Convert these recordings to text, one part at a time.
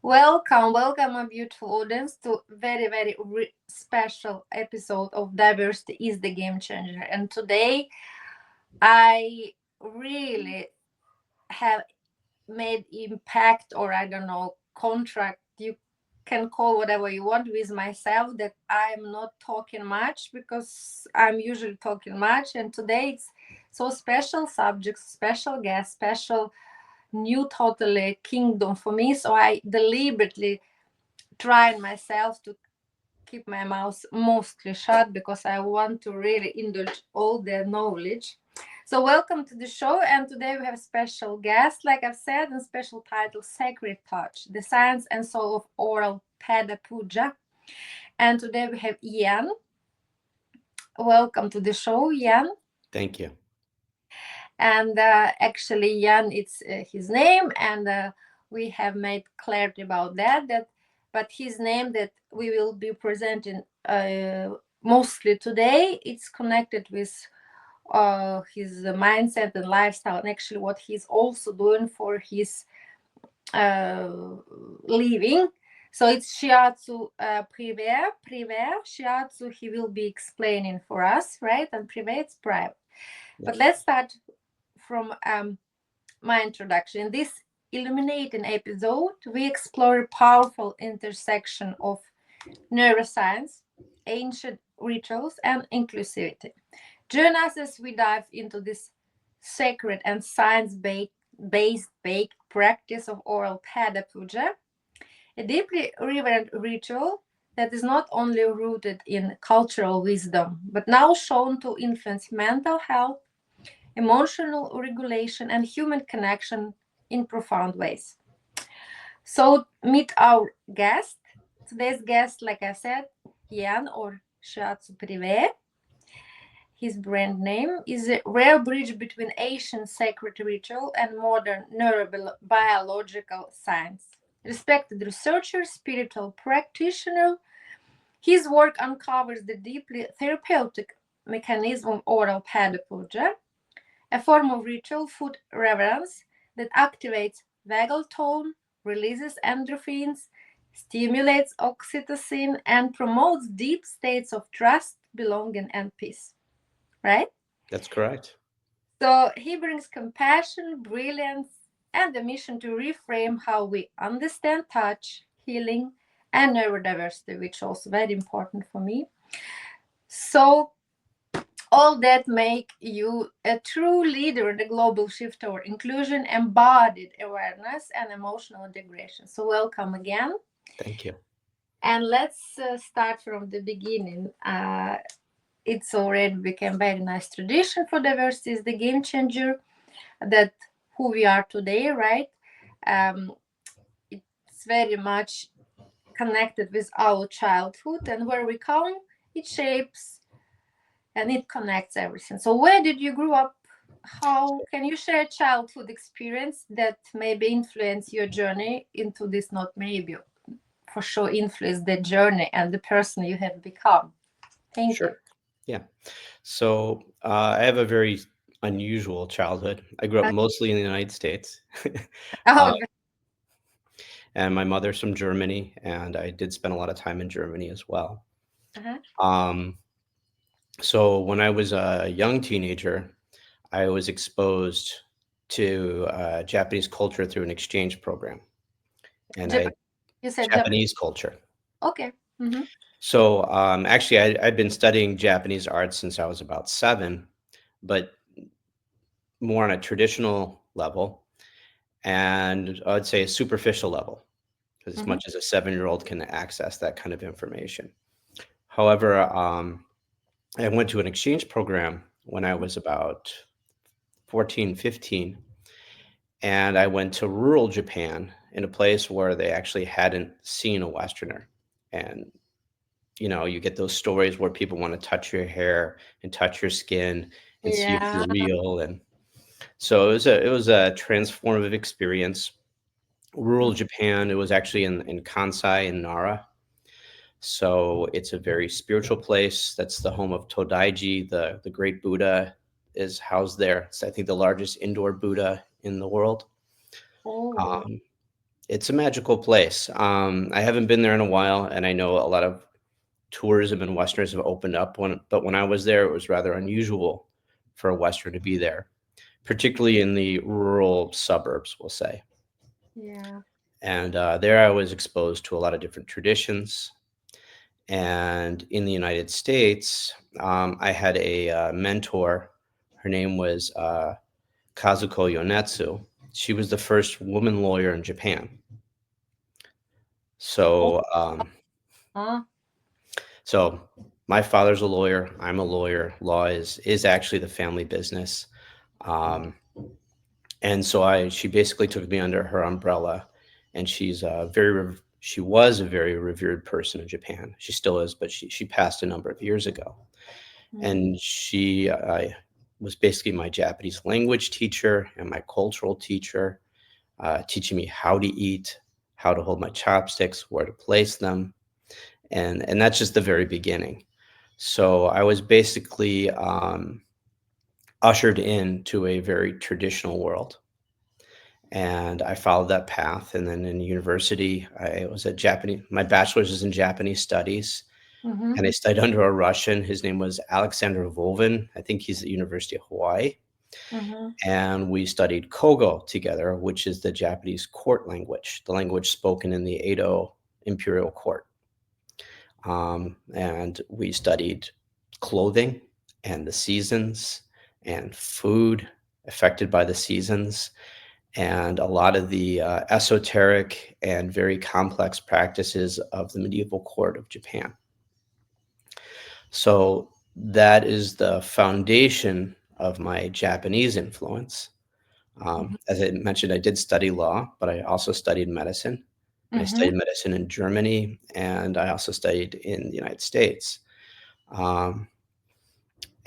Welcome, my beautiful audience, to very special episode of Diversity is the Game Changer. And today, I really have made impact, or I don't know, contract. You can call whatever you want with myself. That I'm not talking much because I'm usually talking much, and today it's so special subject, special guest, special new totally kingdom for me. So I deliberately trying myself to keep my mouth mostly shut because I want to really indulge all the knowledge. So welcome to the show, and today we have a special guest, like I've said, and special title Sacred Touch, the science and soul of oral Padapuja. And today we have Ian. Welcome to the show, Ian. Thank you. And actually, Ian, it's his name, and we have made clarity about that. But his name that we will be presenting mostly today, it's connected with his mindset and lifestyle, and actually what he's also doing for his uh, living. So it's Shiatsu Prive. Shiatsu, he will be explaining for us, right? And Prive, it's private. But let's start from my introduction. In this illuminating episode, we explore a powerful intersection of neuroscience, ancient rituals, and inclusivity. Join us as we dive into this sacred and science-based baked practice of oral Padapuja, a deeply reverent ritual that is not only rooted in cultural wisdom, but now shown to influence mental health, emotional regulation, and human connection in profound ways. So, meet our guest. Today's guest, like I said, Jan or Shiatsu Prive. His brand name is a rare bridge between ancient sacred ritual and modern neurobiological science. Respected researcher, spiritual practitioner, his work uncovers the deeply therapeutic mechanism of oral Padapuja, a form of ritual food reverence that activates vagal tone, releases endorphins, stimulates oxytocin, and promotes deep states of trust, belonging, and peace. Right? That's correct. So he brings compassion, brilliance, and the mission to reframe how we understand touch, healing, and neurodiversity, which is also very important for me. So all that make you a true leader in the global shift toward inclusion, embodied awareness, and emotional integration. So welcome again. Thank you. And let's start from the beginning. It's already become very nice tradition for diversity is the game changer that who we are today, right? Um, it's very much connected with our childhood, and where we come, it shapes and it connects everything. So where did you grow up? How can you share a childhood experience that maybe influence your journey into this, not maybe, for sure influence the journey and the person you have become? Thank you. Sure. Yeah. So I have a very unusual childhood. I grew up mostly in the United States, uh, Oh, and my mother's from Germany, and I did spend a lot of time in Germany as well. uh-huh. Um, so when I was a young teenager, I was exposed to Japanese culture through an exchange program, and Japan. I You said Japan. Japanese culture. Okay. Mm-hmm. So, actually, I'd been studying Japanese art since I was about 7, but more on a traditional level, and I'd say a superficial level, as Mm-hmm. much as a 7-year-old can access that kind of information. However, I went to an exchange program when I was about 14, 15, and I went to rural Japan in a place where they actually hadn't seen a Westerner. And you get those stories where people want to touch your hair and touch your skin and see if Yeah. you're real. And so it was a transformative experience. Rural Japan, it was actually in Kansai and Nara. So it's a very spiritual place. That's the home of Todaiji, the great Buddha is housed there. It's, I think, the largest indoor Buddha in the world. Oh. Um, It's a magical place. I haven't been there in a while, and I know a lot of tourism and Westerners have opened up. But when I was there, it was rather unusual for a Western to be there, particularly in the rural suburbs, we'll say. Yeah. And there I was exposed to a lot of different traditions. And in the United States, I had a mentor. Her name was Kazuko Yonetsu. She was the first woman lawyer in Japan. Oh, So, uh, so my father's a lawyer. I'm a lawyer. Law is actually the family business. Um, and so she basically took me under her umbrella, and she was a very revered person in Japan. She still is, but she passed a number of years ago. mm, And she was basically my Japanese language teacher and my cultural teacher, teaching me how to eat, how to hold my chopsticks, where to place them, and that's just the very beginning. So I was basically ushered into a very traditional world, and I followed that path. And then in university, I was a Japanese. My bachelor's is in Japanese studies, mm-hmm, and I studied under a Russian. His name was Alexander Vovin. I think he's at the University of Hawaii. mm-hmm. And we studied Kogo together, which is the Japanese court language, the language spoken in the Edo imperial court. And we studied clothing and the seasons and food affected by the seasons and a lot of the esoteric and very complex practices of the medieval court of Japan. So that is the foundation of my Japanese influence. As I mentioned, I did study law, but I also studied medicine. And I Mm-hmm. studied medicine in Germany, and I also studied in the United States. Um,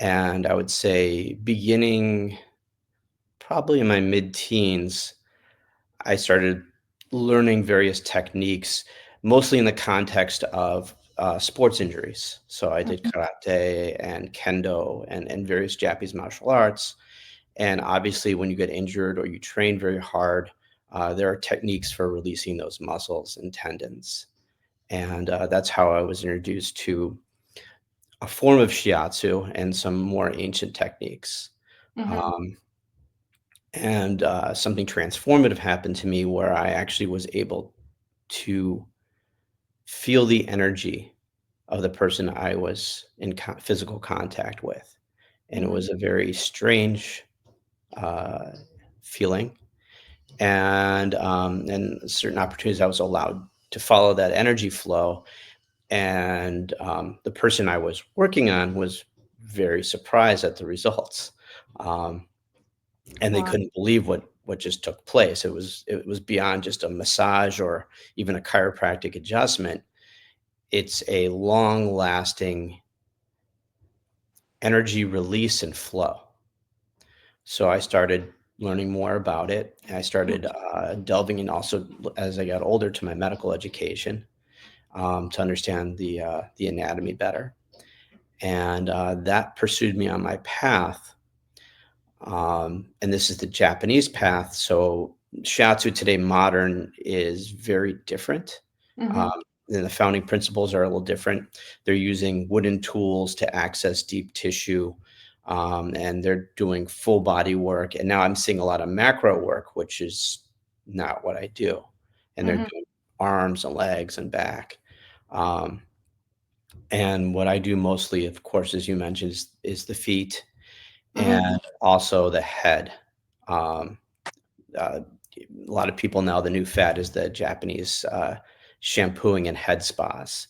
and I would say, beginning probably in my mid teens, I started learning various techniques, mostly in the context of sports injuries. So I did karate and kendo and various Japanese martial arts. And obviously, when you get injured or you train very hard, there are techniques for releasing those muscles and tendons. And that's how I was introduced to a form of shiatsu and some more ancient techniques. Mm-hmm. Um, and something transformative happened to me where I actually was able to feel the energy of the person I was in physical contact with. And it Mm-hmm. was a very strange uh, feeling. And certain opportunities I was allowed to follow that energy flow. And the person I was working on was very surprised at the results. Um, and they Wow. couldn't believe what just took place. It was beyond just a massage or even a chiropractic adjustment. It's a long lasting energy release and flow. So I started learning more about it, and I started delving in also as I got older to my medical education, to understand the anatomy better, and that pursued me on my path. And this is the Japanese path. So shiatsu today, modern, is very different. Mm-hmm. Um, and the founding principles are a little different. They're using wooden tools to access deep tissue, and they're doing full body work. And now I'm seeing a lot of macro work, which is not what I do. And they're Mm-hmm. doing arms and legs and back. Um, and what I do mostly, of course, as you mentioned, is the feet Mm-hmm. and also the head. Um, uh, a lot of people now, the new fad is the Japanese shampooing and head spas.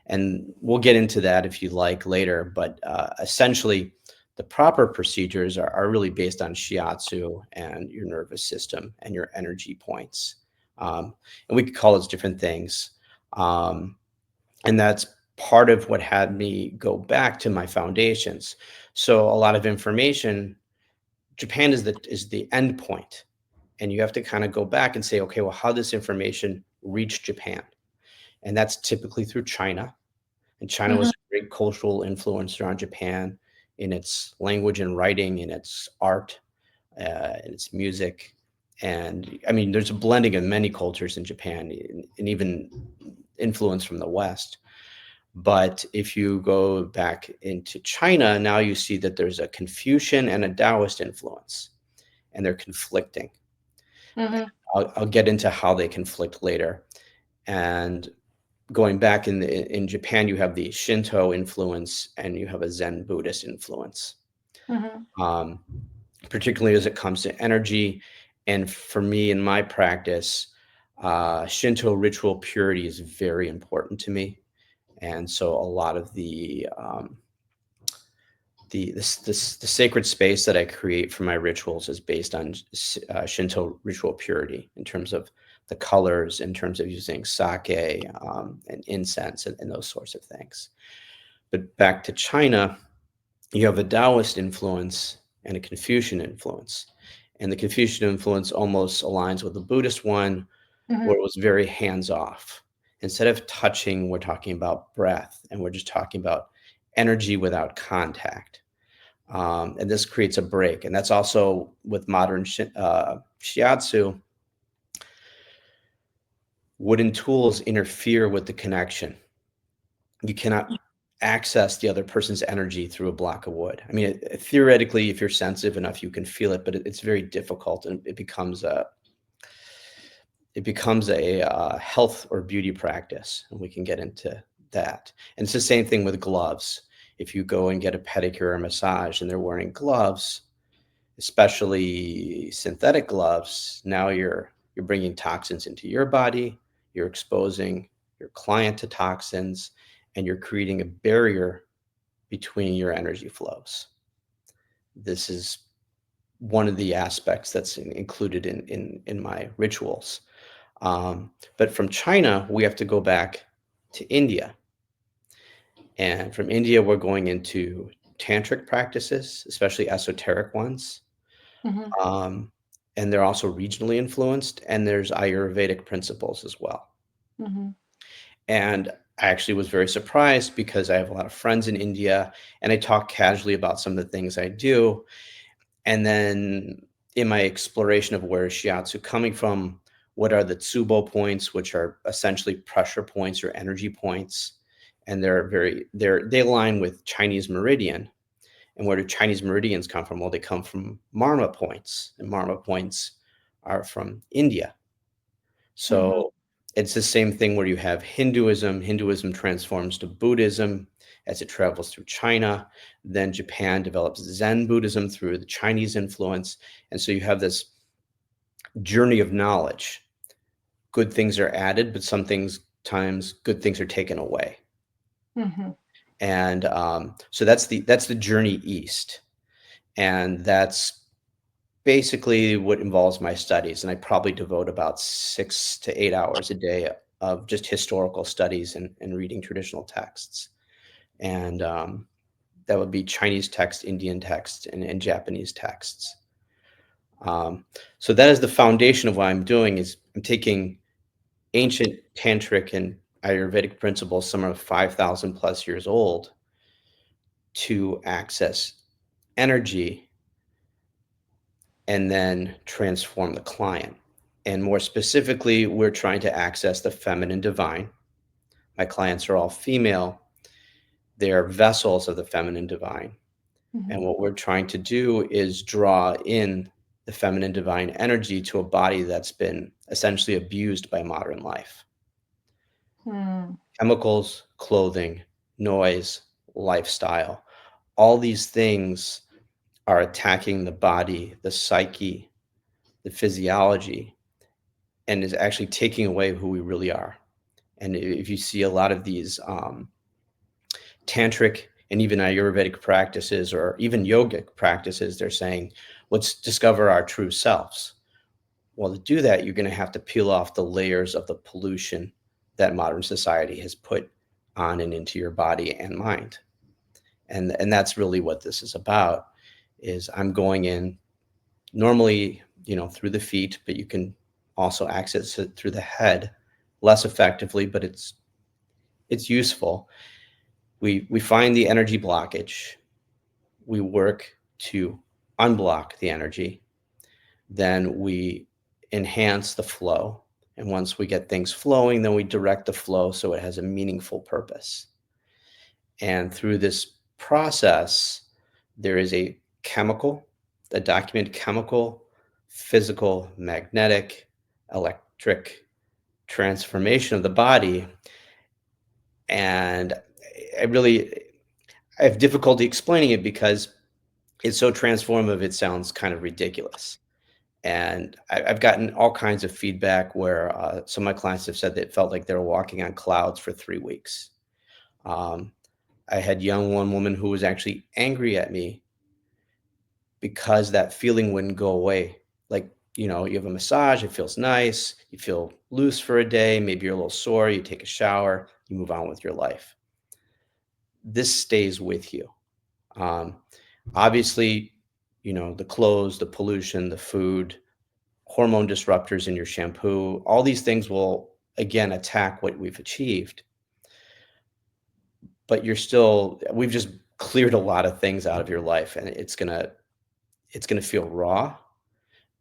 And we'll get into that if you like later. But essentially, the proper procedures are really based on shiatsu and your nervous system and your energy points. And we could call those different things. Um, and that's part of what had me go back to my foundations. So a lot of information, Japan is the end point, and you have to kind of go back and say, okay, well, how this information reached Japan, and that's typically through China. And China Mm-hmm. was a great cultural influencer on Japan in its language and writing, in its art, in its music, And I mean, there's a blending of many cultures in Japan, and even influence from the West. But if you go back into China, now you see that there's a Confucian and a Taoist influence, and they're conflicting. Mm-hmm. I'll get into how they conflict later. And going back in Japan, you have the Shinto influence and you have a Zen Buddhist influence, Mm-hmm. um, particularly as it comes to energy. And for me, in my practice, Shinto ritual purity is very important to me. And so a lot of the sacred space that I create for my rituals is based on Shinto ritual purity in terms of the colors, in terms of using sake and incense and those sorts of things. But back to China, you have a Taoist influence and a Confucian influence. And the Confucian influence almost aligns with the Buddhist one, Mm-hmm. where it was very hands off. Instead of touching, we're talking about breath, and we're just talking about energy without contact. And this creates a break. And that's also with modern shiatsu, wooden tools interfere with the connection. You cannot access the other person's energy through a block of wood. I mean, theoretically, if you're sensitive enough, you can feel it, but it's very difficult, and it becomes a health or beauty practice, and we can get into that. And it's the same thing with gloves. If you go and get a pedicure or massage and they're wearing gloves, especially synthetic gloves, now you're bringing toxins into your body, you're exposing your client to toxins, and you're creating a barrier between your energy flows. This is one of the aspects that's included in my rituals. But from China, we have to go back to India. And from India, we're going into tantric practices, especially esoteric ones. Mm-hmm. Um, and they're also regionally influenced, and there's Ayurvedic principles as well. Mm-hmm. And I actually was very surprised because I have a lot of friends in India, and I talk casually about some of the things I do. And then in my exploration of where is shiatsu coming from, what are the tsubo points, which are essentially pressure points or energy points, and they align with Chinese meridian. And where do Chinese meridians come from? Well, they come from marma points, and marma points are from India. Mm-hmm. So it's the same thing where you have Hinduism. Hinduism transforms to Buddhism as it travels through China. Then Japan develops Zen Buddhism through the Chinese influence. And so you have this journey of knowledge. Good things are added, but some things times good things are taken away. Mm-hmm. And so that's the journey east, and that's basically what involves my studies. And I probably devote about 6 to 8 hours a day of just historical studies and reading traditional texts. And that would be Chinese text, Indian text, and Japanese texts. Um, so that is the foundation of what I'm doing is I'm taking ancient tantric and Ayurvedic principles, some are 5,000 plus years old, to access energy and then transform the client. And more specifically, we're trying to access the feminine divine. My clients are all female. They're vessels of the feminine divine. Mm-hmm. And what we're trying to do is draw in the feminine divine energy to a body that's been essentially abused by modern life. Mm-hmm. Chemicals, clothing, noise, lifestyle, all these things are attacking the body, the psyche, the physiology, and is actually taking away who we really are. And if you see a lot of these tantric and even Ayurvedic practices or even yogic practices, they're saying, let's discover our true selves. Well, to do that, you're going to have to peel off the layers of the pollution that modern society has put on and into your body and mind. And that's really what this is about, is I'm going in normally, through the feet, but you can also access it through the head less effectively, but it's useful. We find the energy blockage. We work to unblock the energy. Then we enhance the flow. And once we get things flowing, then we direct the flow so it has a meaningful purpose. And through this process, there is a documented chemical, physical, magnetic, electric transformation of the body. And I really I have difficulty explaining it because it's so transformative, it sounds kind of ridiculous. And I've gotten all kinds of feedback where some of my clients have said that it felt like they were walking on clouds for 3 weeks. Um, I had one woman who was actually angry at me because that feeling wouldn't go away. Like, you have a massage, it feels nice, you feel loose for a day, maybe you're a little sore, you take a shower, you move on with your life. This stays with you. Um, Obviously, the clothes, the pollution, the food, hormone disruptors in your shampoo, all these things will again attack what we've achieved. But we've just cleared a lot of things out of your life, and it's gonna feel raw,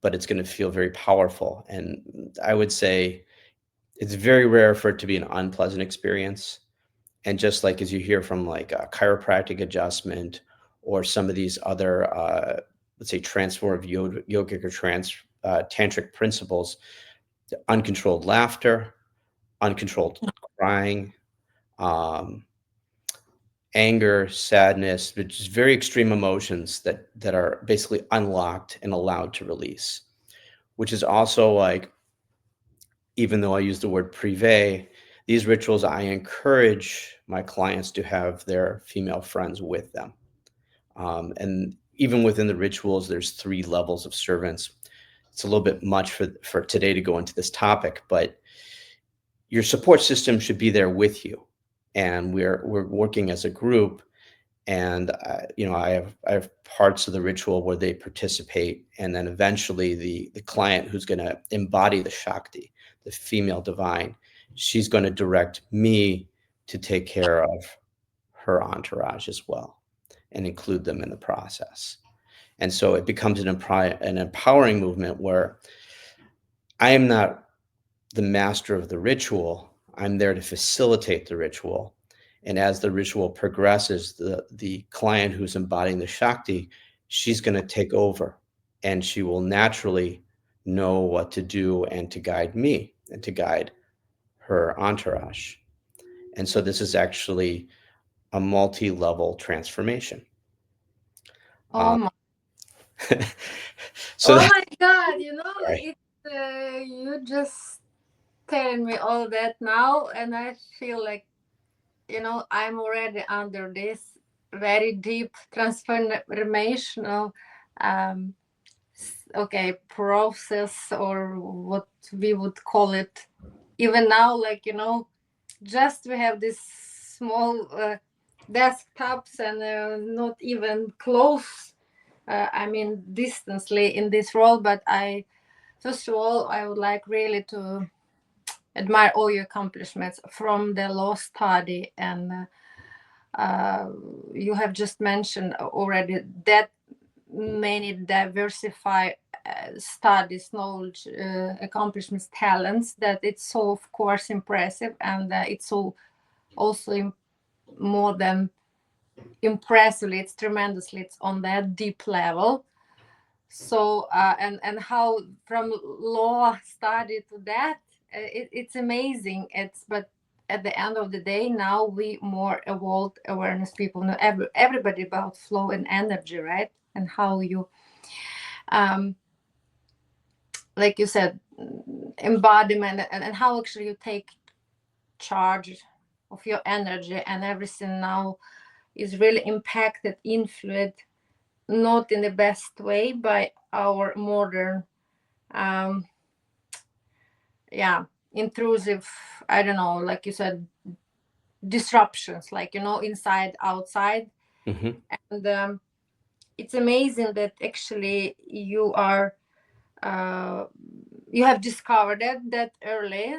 but it's gonna feel very powerful. And I would say it's very rare for it to be an unpleasant experience. And just like as you hear from like a chiropractic adjustment or some of these other, let's say, transformative yogic or tantric principles, uncontrolled laughter, uncontrolled crying, um, anger, sadness, which is very extreme emotions that are basically unlocked and allowed to release. Which is also like, even though I use the word prive, these rituals, I encourage my clients to have their female friends with them. And even within the rituals, there's 3 levels of servants. It's a little bit much for today to go into this topic, but your support system should be there with you. And we're working as a group. And I have parts of the ritual where they participate, and then eventually the client who's going to embody the Shakti, the female divine, she's going to direct me to take care of her entourage as well and include them in the process. And so it becomes an empowering movement where I am not the master of the ritual. I'm there to facilitate the ritual. And as the ritual progresses, the client who's embodying the Shakti, she's going to take over, and she will naturally know what to do and to guide me and to guide her entourage. And so this is actually a multi-level transformation. Oh Um, my, so oh that, my God, sorry. it's you just telling me all that now, and I feel like, I'm already under this very deep transformational, um, okay, process, or what we would call it. Even now, like, just we have this small desktops, and not even close, I mean, distantly in this role. But first of all, I would like really to admire all your accomplishments from the law study. And uh, you have just mentioned already that many diversify studies, knowledge, accomplishments, talents, that it's so, of course, impressive. And it's so also more than impressively, it's tremendously, it's on that deep level. So and how from law study to that, it's amazing. But at the end of the day, now we more evolved awareness people know everybody about flow and energy, right? And how you, um like you said, embodiment, and how actually you take charge of your energy, and everything now is really impacted, influenced, not in the best way, by our modern, um yeah, intrusive, I don't know, like you said, disruptions, like, inside, outside. Mhm. And it's amazing that actually you have discovered that early.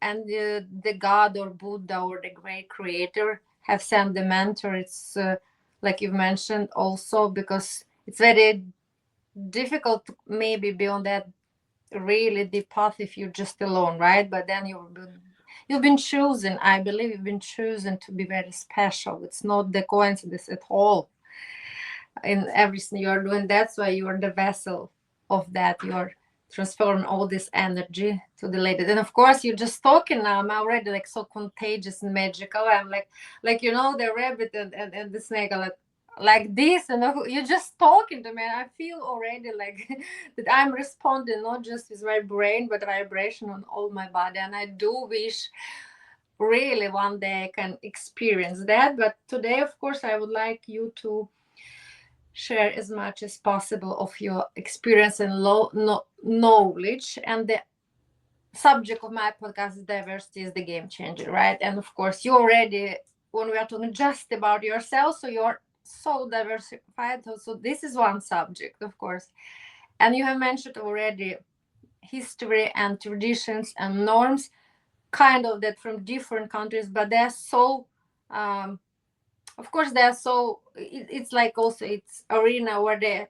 And the god or Buddha or the great creator have sent the mentor. It's like you mentioned also, because it's very difficult to maybe beyond that really the path if you're just alone, right? But then you've been chosen. I believe you've been chosen to be very special. It's not the coincidence at all in everything you're doing. That's why you are the vessel of that. You're transferring all this energy to the lady. And of course, you're just talking now. I'm already like so contagious and magical. I'm like the rabbit and the snake are like this, and you're just talking to me. And I feel already like that I'm responding not just with my brain, but vibration on all my body. And I do wish really one day I can experience that. But today, of course, I would like you to share as much as possible of your experience and knowledge. And the subject of my podcast is diversity is the game changer, right? And of course, you already, when we are talking just about yourself, so you're so diversified. So this is one subject, of course. And you have mentioned already history and traditions and norms, kind of that from different countries, but they're so of course they're so it's like also it's arena where they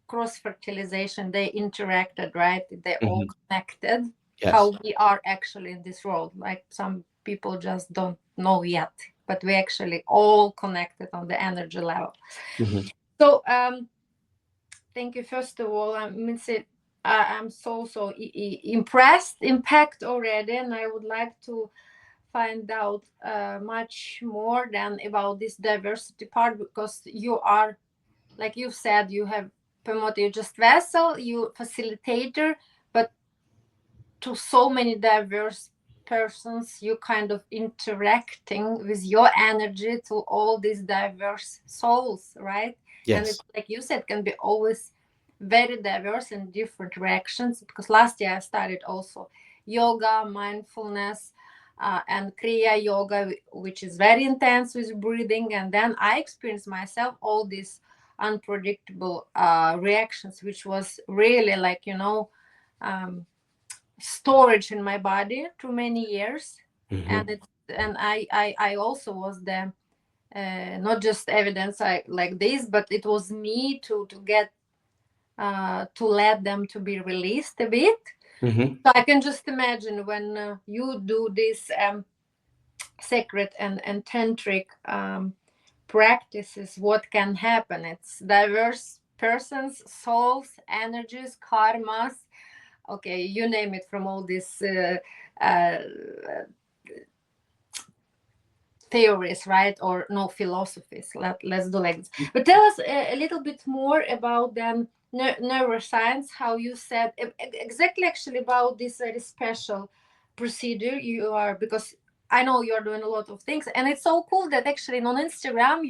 cross fertilization, they interacted, right? They're all Hmm. connected. Yes. How we are actually in this world, like some people just don't know yet, but we actually all connected on the energy level. Hmm. So thank you first of all. I mean, I'm so impressed, impact already, and I would like to find out much more than about this diversity part, because you are, like you said, you have promoted, you just vessel, you facilitator, but to so many diverse persons, you kind of interacting with your energy to all these diverse souls, right? And Yes. it's like you said, can be always very diverse in different directions, because last year I started also yoga, mindfulness, and kriya yoga, which is very intense with breathing. And then I experienced myself all these unpredictable reactions, which was really like um, storage in my body through many years. Hmm. And I also was the not just evidence like this, but it was me to get to let them to be released a bit. Hmm. So I can just imagine when you do this sacred and tantric practices, what can happen. It's diverse persons, souls, energies, karmas, okay, you name it, from all these uh, theories, right? Or no philosophies. Let's do like this. But tell us a little bit more about then neuroscience, how you said exactly actually about this very special procedure you are, because I know you're doing a lot of things, and it's so cool that actually on Instagram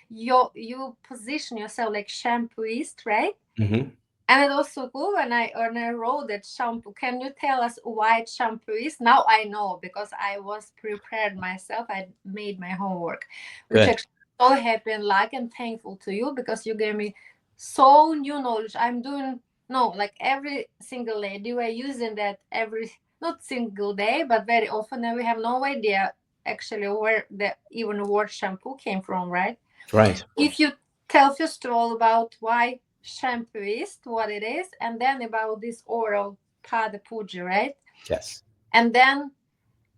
you position yourself like shampooist, right? Hmm. And it's also cool when I wrote that shampoo. Can you tell us what shampoo is? Now I know because I was prepared myself. I made my homework, which Good. actually so happy and like and thankful to you, because you gave me so new knowledge. I'm doing no like every single day. We're using that every not single day, but very often, and we have no idea actually where the even word shampoo came from, right? Right. If you tell first of all about why shampoo is, what it is, and then about this oral Padapuja, right? Yes. And then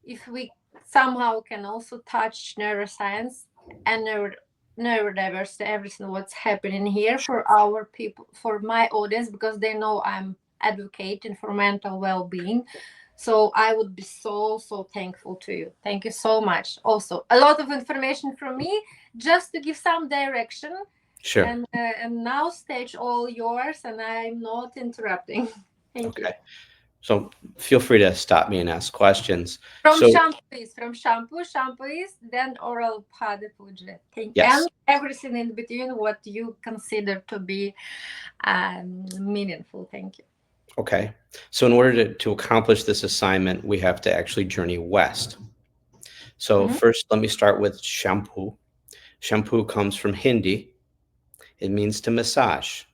if we somehow can also touch neuroscience and neurodiverse, everything what's happening here Sure. for our people, for my audience, because they know I'm advocating for mental well-being. So I would be so thankful to you. Thank you so much. Also a lot of information from me just to give some direction. Sure. And now stage all yours, and I'm not interrupting. Thank you. Okay. So feel free to stop me and ask questions. From So shampoo is from shampoo is then oral Padapuja. Thank yes. and everything in between what you consider to be meaningful. Thank you. Okay. So in order to accomplish this assignment, we have to actually journey west. So Mhm, first, let me start with shampoo. Shampoo comes from Hindi. It means to massage.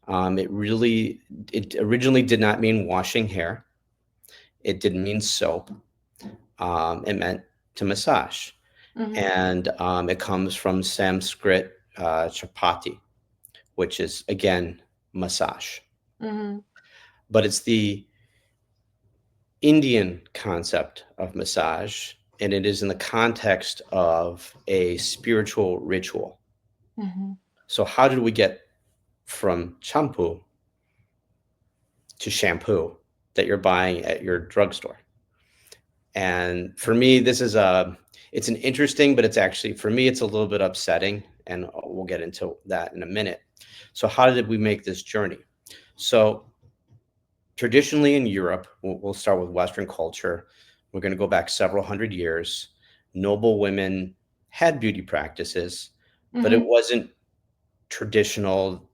It originally did not mean washing hair. It didn't mean soap. It meant to massage. mhm, And it comes from Sanskrit chapati, which is again massage. mhm, But it's the Indian concept of massage, and it is in the context of a spiritual ritual. Mm-hmm. So, how did we get from shampoo to shampoo that you're buying at your drugstore? And for me, this is it's an interesting, but it's actually, for me, it's a little bit upsetting. And we'll get into that in a minute. So, how did we make this journey? So, traditionally in Europe, we'll start with Western culture. We're going to go back several hundred years. Noble women had beauty practices, but it Mm-hmm. wasn't traditional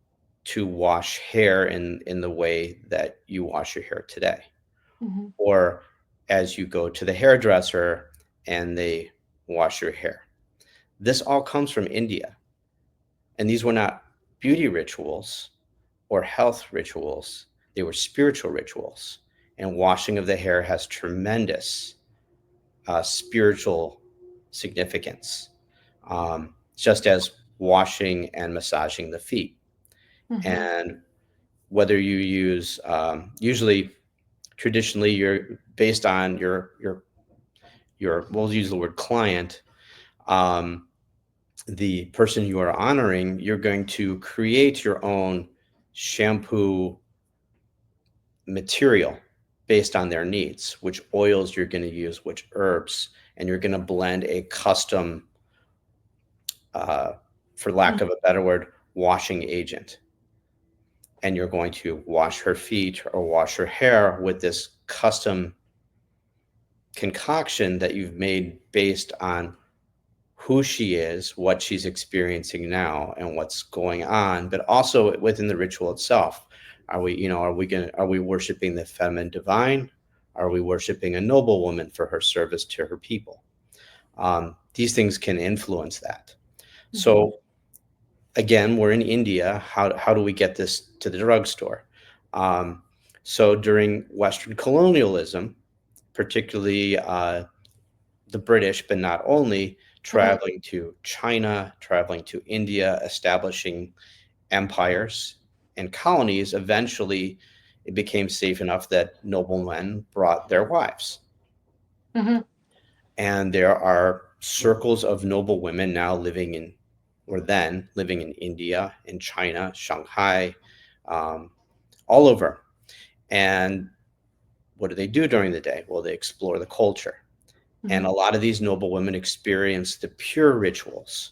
to wash hair in the way that you wash your hair today. Mm-hmm. Or as you go to the hairdresser and they wash your hair. This all comes from India. And these were not beauty rituals or health rituals, they were spiritual rituals. And washing of the hair has tremendous spiritual significance, just as washing and massaging the feet. Mm-hmm. And whether you use, usually, traditionally, you're based on your we'll use the word client, um, the person you are honoring, you're going to create your own shampoo material based on their needs, which oils you're going to use, which herbs, and you're going to blend a custom, uh, for lack of a better word, washing agent. And you're going to wash her feet or wash her hair with this custom concoction that you've made based on who she is, what she's experiencing now, and what's going on, but also within the ritual itself. Are we worshiping the feminine divine? Are we worshiping a noble woman for her service to her people? These things can influence that. Mm-hmm. So again, we're in India. How do we get this to the drugstore? Um, so during Western colonialism, particularly the British, but not only, Mm-hmm. traveling to China, traveling to India, establishing empires and colonies, eventually it became safe enough that noblemen brought their wives. Mm-hmm. And there are circles of noble women now living in, or then living in India, in China, Shanghai, um, all over. And what do they do during the day? Well, they explore the culture. And Mm-hmm. a lot of these noble women experience the pure rituals,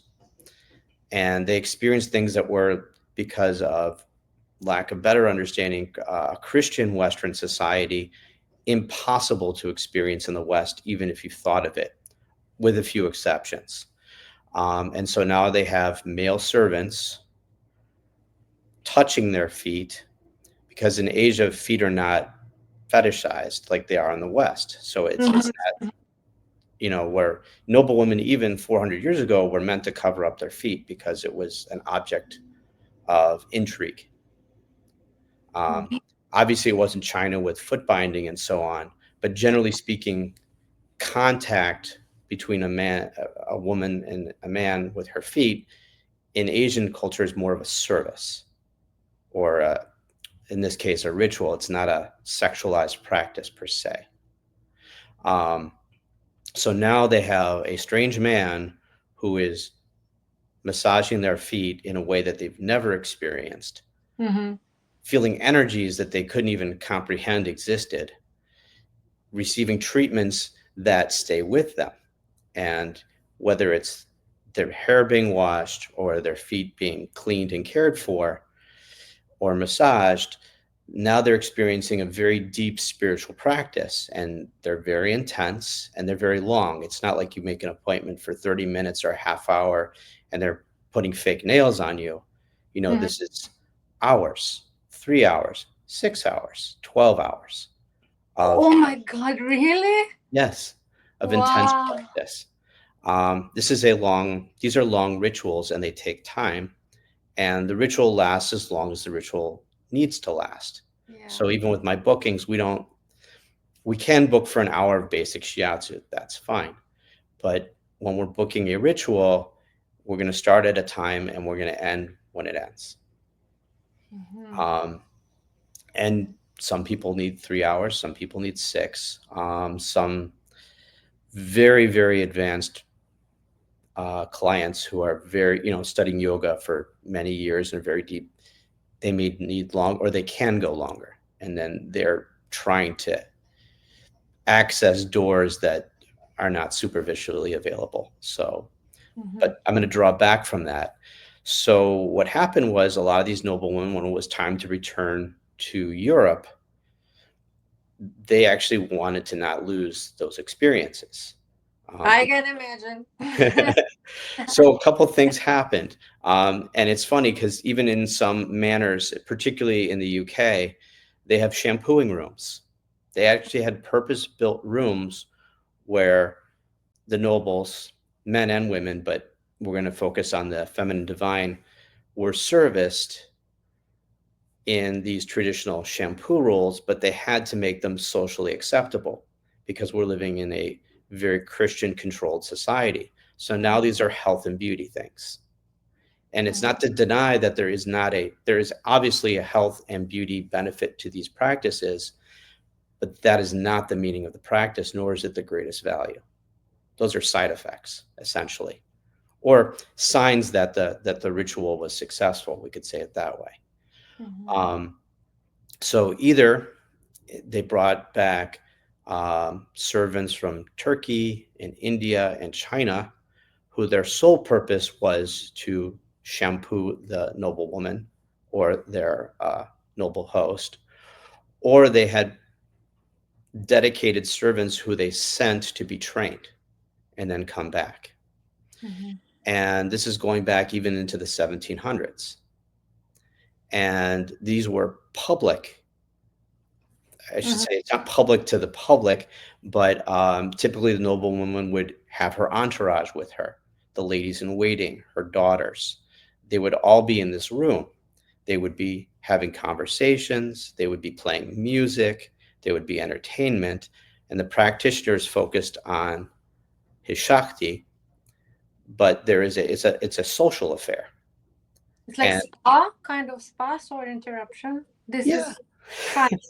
and they experience things that were, because of lack of better understanding, Christian Western society, impossible to experience in the West, even if you thought of it, with a few exceptions. And so now they have male servants touching their feet, because in Asia, feet are not fetishized like they are in the West. So it's Mm-hmm. where noble women, even 400 years ago, were meant to cover up their feet because it was an object of intrigue. Um, Mm-hmm. Obviously, it wasn't China with foot binding and so on, but generally speaking, contact between a woman and a man with her feet in Asian culture is more of a service, or in this case, a ritual. It's not a sexualized practice per se. Um, so now they have a strange man who is massaging their feet in a way that they've never experienced, Mm-hmm. feeling energies that they couldn't even comprehend existed, receiving treatments that stay with them. And whether it's their hair being washed or their feet being cleaned and cared for or massaged, now they're experiencing a very deep spiritual practice, and they're very intense and they're very long. It's not like you make an appointment for 30 minutes or a half hour and they're putting fake nails on you. Mm-hmm. This is hours, 3 hours, 6 hours, 12 hours of, Oh my God, really? yes, of intense Wow. practice. These are long rituals and they take time, and the ritual lasts as long as the ritual needs to last. Yeah. So even with my bookings, we can book for an hour of basic shiatsu. That's fine. But when we're booking a ritual, we're going to start at a time and we're going to end when it ends. Mm-hmm. Um, and Some people need 3 hours, some people need six. Some very, very advanced clients who are very, studying yoga for many years and very deep, they may need long, or they can go longer. And then they're trying to access doors that are not superficially available. So, Mhm. but I'm going to draw back from that. So what happened was a lot of these noblewomen, when it was time to return to Europe, they actually wanted to not lose those experiences. Um, I can imagine. so a couple things happened, and it's funny because even in some manors, particularly in the UK, they have shampooing rooms. They actually had purpose-built rooms where the nobles, men and women, but we're going to focus on the feminine divine, were serviced in these traditional shampoo rolls, but they had to make them socially acceptable because we're living in a very Christian controlled society. So now these are health and beauty things. And it's not to deny that there is obviously a health and beauty benefit to these practices, but that is not the meaning of the practice, nor is it the greatest value. Those are side effects, essentially, or signs that the ritual was successful. We could say it that way. Mhm. Um, so either they brought back servants from Turkey and India and China, who their sole purpose was to shampoo the noblewoman or their noble host, or they had dedicated servants who they sent to be trained and then come back. Mhm. And this is going back even into the 1700s. And these were public, I should Mhm. say, it's not public to the public, but typically the noblewoman would have her entourage with her, the ladies in waiting, her daughters. They would all be in this room. They would be having conversations, they would be playing music, there would be entertainment, and the practitioners focused on his Shakti, but it's a social affair. It's like And spa, kind of spa. Sorry, interruption. This yeah, is kind.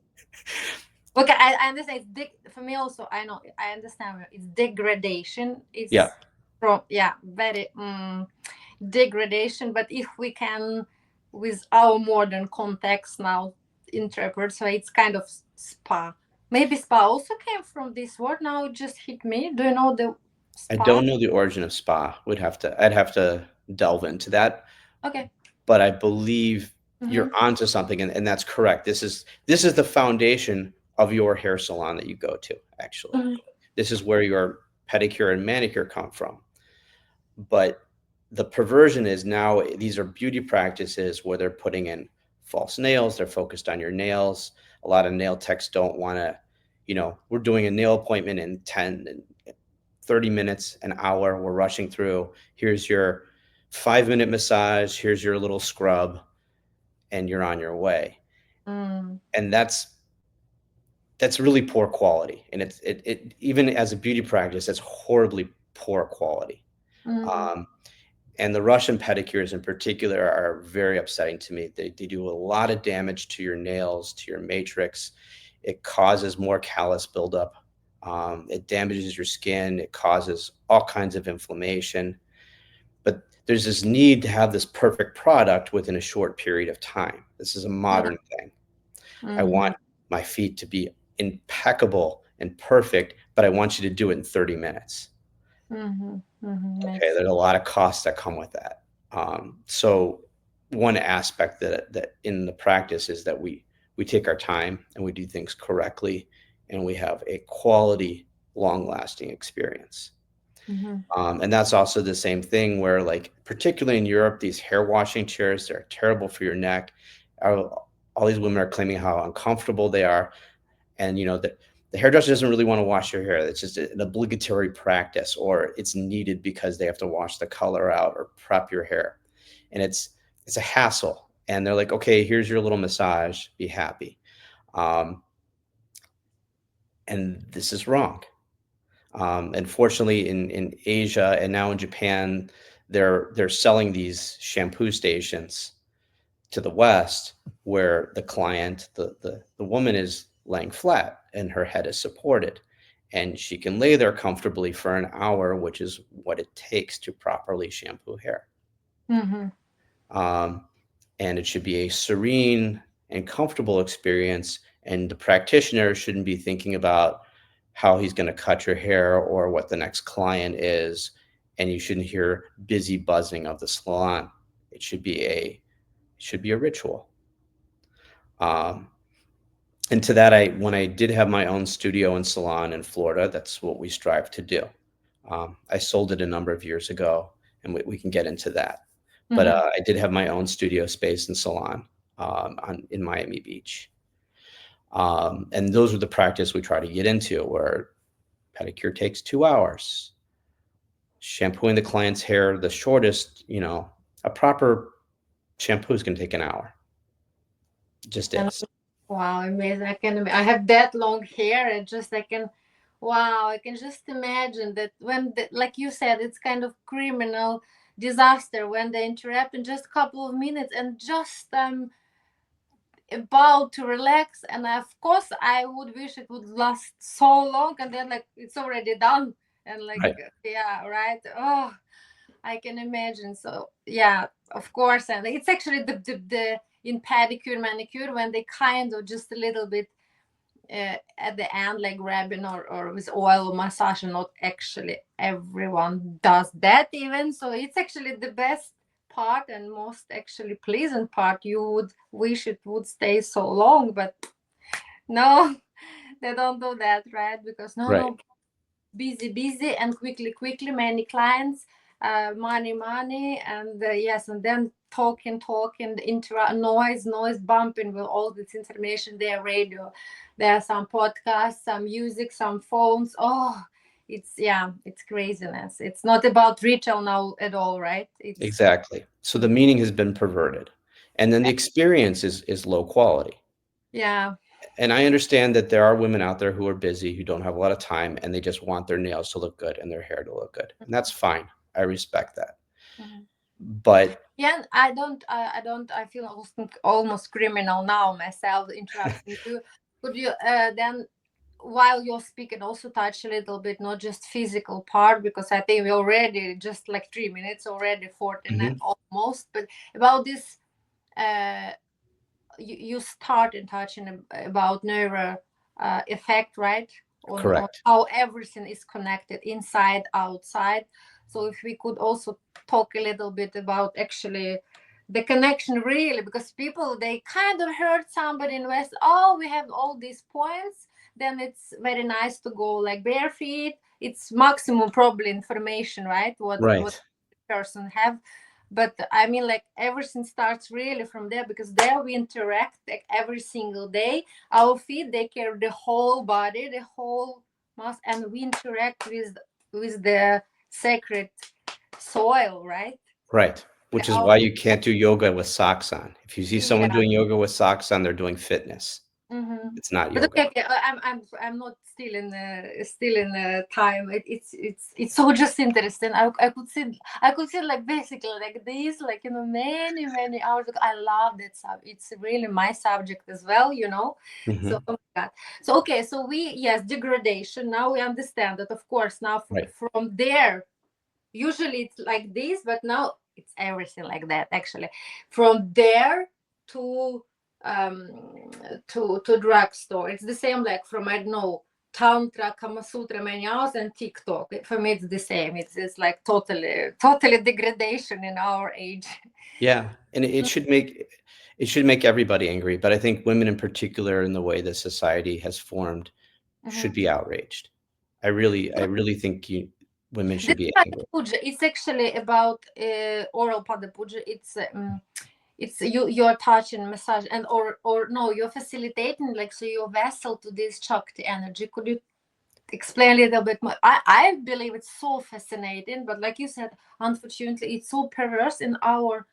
Okay, I understand. For me also. I know. I understand. It's degradation. yeah, It's from, yeah, very degradation. But if we can, with our modern context now, interpret, so it's kind of spa. Maybe spa also came from this word. Now it just hit me. Do you know the I spa? don't know the origin of spa. I'd have to delve into that, Okay. but I believe you're Mm-hmm. onto something, and that's correct. This is the foundation of your hair salon that you go to, actually. Mm-hmm. This is where your pedicure and manicure come from. But the perversion is now these are beauty practices where they're putting in false nails, they're focused on your nails. A lot of nail techs don't want to, we're doing a nail appointment in 10 and 30 minutes, an hour, we're rushing through. Here's your 5-minute massage, here's your little scrub, and you're on your way. Mm-hmm. And that's really poor quality. And it even as a beauty practice, that's horribly poor quality. Mm-hmm. Um, and the Russian pedicures in particular are very upsetting to me. They do a lot of damage to your nails, to your matrix. It causes more callus buildup. It damages your skin. It causes all kinds of inflammation. But there's this need to have this perfect product within a short period of time. This is a modern thing. I Mm-hmm. want my feet to be impeccable and perfect, but I want you to do it in 30 minutes. Mm-hmm. Mm-hmm. Okay, Makes. there's a lot of costs that come with that. So one aspect that in the practice is that we take our time and we do things correctly, and we have a quality, long-lasting experience. Mm-hmm. And that's also the same thing where, like, particularly in Europe, these hair washing chairs, they're terrible for your neck. All these women are claiming how uncomfortable they are, and the hairdresser doesn't really want to wash your hair. It's just an obligatory practice, or it's needed because they have to wash the color out or prep your hair, and it's a hassle. And they're like, okay, here's your little massage, be happy. Um, and this is wrong. Unfortunately, in Asia and now in Japan, they're selling these shampoo stations to the west, where the client, the woman is laying flat and her head is supported. And she can lay there comfortably for an hour, which is what it takes to properly shampoo hair. Mm-hmm. Um, and it should be a serene and comfortable experience. And the practitioner shouldn't be thinking about how he's going to cut your hair or what the next client is. And you shouldn't hear busy buzzing of the salon. It should be a ritual. Um, and to that, when I did have my own studio and salon in Florida, that's what we strive to do. I sold it a number of years ago, and we can get into that. But Mm-hmm. I did have my own studio space and salon in Miami Beach. And those were the practice we try to get into, where pedicure takes 2 hours, shampooing the client's hair, the shortest, a proper shampoo is going to take an hour. It just And is. wow, amazing! I have that long hair, and just I can, wow, I can just imagine that when, like you said, it's kind of criminal disaster when they interrupt in just a couple of minutes, and just about to relax, and of course I would wish it would last so long, and then like it's already done, and like Right. yeah, right. Oh, I can imagine. So yeah, of course, and it's actually the in pedicure manicure when they kind of just a little bit at the end, like grabbing or with oil or massage, and not actually everyone does that even. So it's actually the best part and most actually pleasant part. You would wish it would stay so long, but no, they don't do that, right? Because no, Right. no, busy, busy, and quickly, quickly, many clients, money, money, and yes, and then talking, noise, bumping with all this information. There, radio, there are some podcasts, some music, some phones. Oh, it's yeah, it's craziness. It's not about retail now at all, right? It's Exactly. So the meaning has been perverted. And then the experience is low quality. yeah. And I understand that there are women out there who are busy, who don't have a lot of time, and they just want their nails to look good and their hair to look good. And that's fine. I respect that. Mhm. But Yeah, and I don't. I feel almost criminal now myself interrupting you. Could you then, while you're speaking, also touch a little bit, not just physical part, because I think we already just like 3 minutes already, 49 Mhm, almost, but about this. Uh, you started touching about neuro effect, right? On correct. how everything is connected inside, outside. So if we could also talk a little bit about actually the connection really, because people they kind of heard somebody in West, oh, we have all these points, then it's very nice to go like bare feet. It's maximum probably information, right? What Right. person have, but I mean like everything starts really from there, because there we interact like every single day. Our feet they carry the whole body, the whole mass, and we interact with the sacred soil, right? Right. Which is Our why you can't do yoga with socks on. If you see someone yeah. doing yoga with socks on, they're doing fitness. Mm-hmm. It's not But yoga. okay, okay, I'm not still in the time. It's so just interesting. I could see like basically like this, like many hours ago. I love that sub. It's really my subject as well. So Mhm. oh my God. So okay, so we yes degradation. Now we understand that of course now Right. from there usually it's like this, but now it's everything like that actually. From there to um to drugstore, it's the same like from I don't know tantra, kama sutra, many hours, and TikTok. For me it's the same. It's like totally degradation in our age. Yeah, and it should make everybody angry, but I think women in particular, in the way that society has formed, should Mhm. be outraged. I really think women This should be angry. Padapuja, it's actually about oral Padapuja. It's you're touching massage and or no, you're facilitating like so your vessel to this Shakti energy. Could you explain a little bit more? I believe it's so fascinating, but like you said, unfortunately it's so perverse in our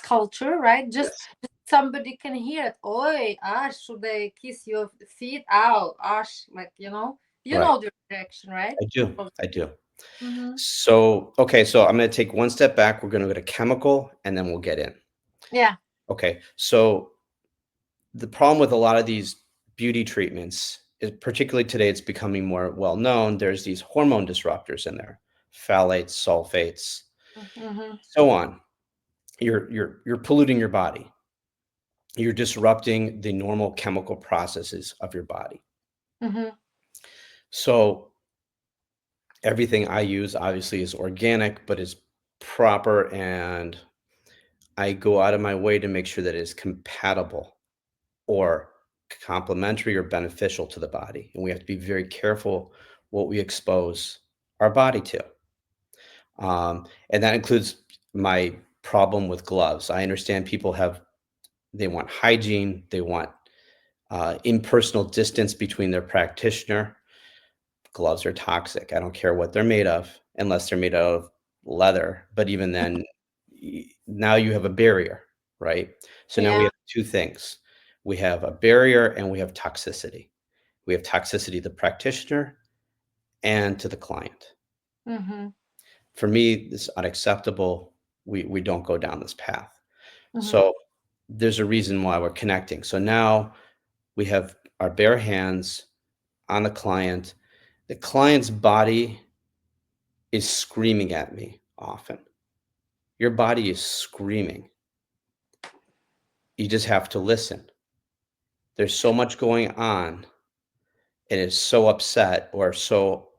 culture, right? Just Yes. somebody can hear it. Oi, Ash, should I kiss your feet? Ow, Ash, like you Right. know the reaction, right? I do. I do. Mm-hmm. So, okay, so I'm gonna take one step back. We're gonna go to chemical, and then we'll get in. Yeah. Okay, so the problem with a lot of these beauty treatments is, particularly today, it's becoming more well known. There's these hormone disruptors in there, phthalates, sulfates, Mm-hmm. so on. You're polluting your body. You're disrupting the normal chemical processes of your body. Mm-hmm. So everything I use obviously is organic, but is proper, and I go out of my way to make sure that it is compatible or complementary or beneficial to the body. And we have to be very careful what we expose our body to. And that includes my problem with gloves. I understand people they want hygiene, they want impersonal distance between their practitioner. Gloves are toxic. I don't care what they're made of, unless they're made out of leather. But even then, now you have a barrier, right? So now we Yeah. have two things. We have a barrier and we have toxicity. We have toxicity to the practitioner and to the client. Mm-hmm. For me, this is unacceptable. We don't go down this path. Mm-hmm. So there's a reason why we're connecting. So now we have our bare hands on the client. The client's body is screaming at me often. Your body is screaming. You just have to listen. There's so much going on. It is so upset or so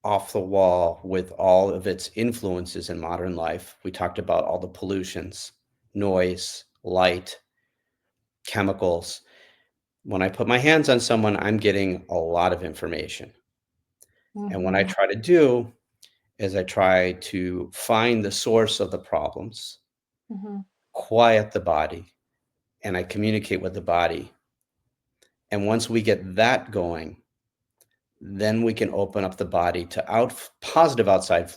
off the wall with all of its influences in modern life. We talked about all the pollutions, noise, light, chemicals. When I put my hands on someone, I'm getting a lot of information. And what I Mm-hmm. try to do is I try to find the source of the problems, Mm-hmm. quiet the body, and I communicate with the body. And once we get that going, then we can open up the body to positive outside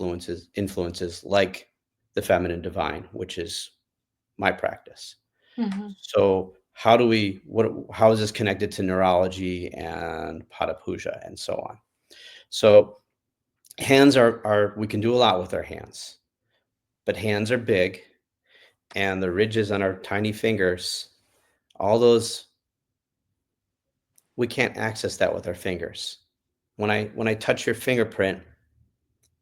influences like the feminine divine, which is my practice. Mm-hmm. So how is this connected to neurology and Padapuja and so on? So hands are we can do a lot with our hands, but hands are big, and the ridges on our tiny fingers, all those, we can't access that with our fingers. When I touch your fingerprint,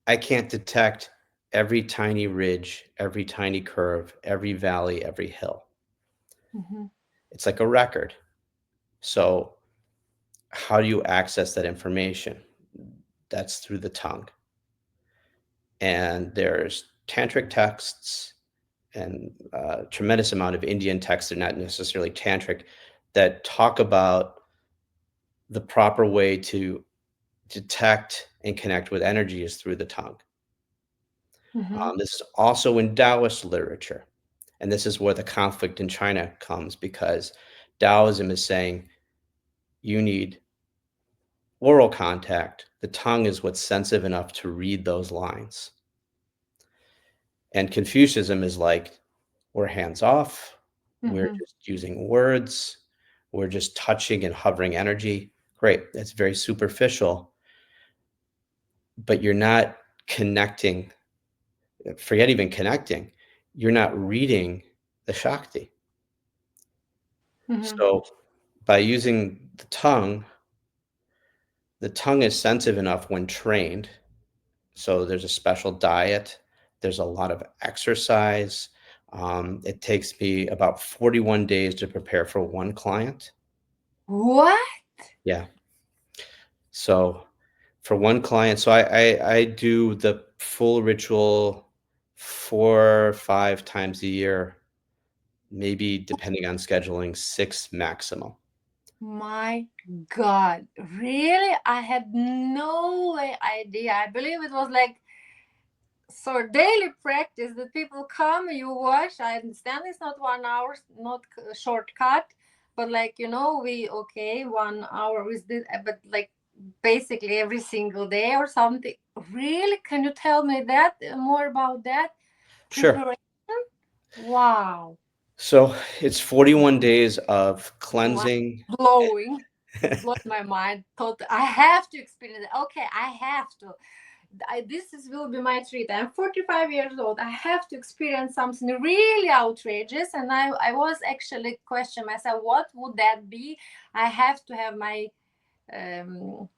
I can't detect every tiny ridge, every tiny curve, every valley, every hill. Mm-hmm. It's like a record. So how do you access that information? That's through the tongue. And there's tantric texts and a tremendous amount of Indian texts, they're not necessarily tantric, that talk about the proper way to detect and connect with energy is through the tongue. Mm-hmm. This is also in Taoist literature. And this is where the conflict in China comes, because Taoism is saying you need oral contact. The tongue is what's sensitive enough to read those lines. And Confucianism is like, we're hands off. We're Mm-hmm. just using words. We're just touching and hovering energy. Great. That's very superficial, but you're not connecting. Forget even connecting. You're not reading the Shakti. Mm-hmm. So by using the tongue is sensitive enough when trained. So there's a special diet. There's a lot of exercise. It takes me about 41 days to prepare for one client. What? Yeah. So for one client, so I do the full ritual 4 or 5 times a year, maybe depending on scheduling, six maximum. My God. Really? I had no idea. I believe it was like so daily practice that people come, you watch. I understand it's not 1 hour, not a shortcut, but like we okay 1 hour with this, but like basically every single day or something. Really? Can you tell me that more about that Sure. preparation? Wow. So it's 41 days of Wow. cleansing. Blowing. Blowing my mind. Thought I have to experience it. Okay, I have to. will be my treat. I'm 45 years old. I have to experience something really outrageous. And I was actually questioning myself, what would that be? I have to have um,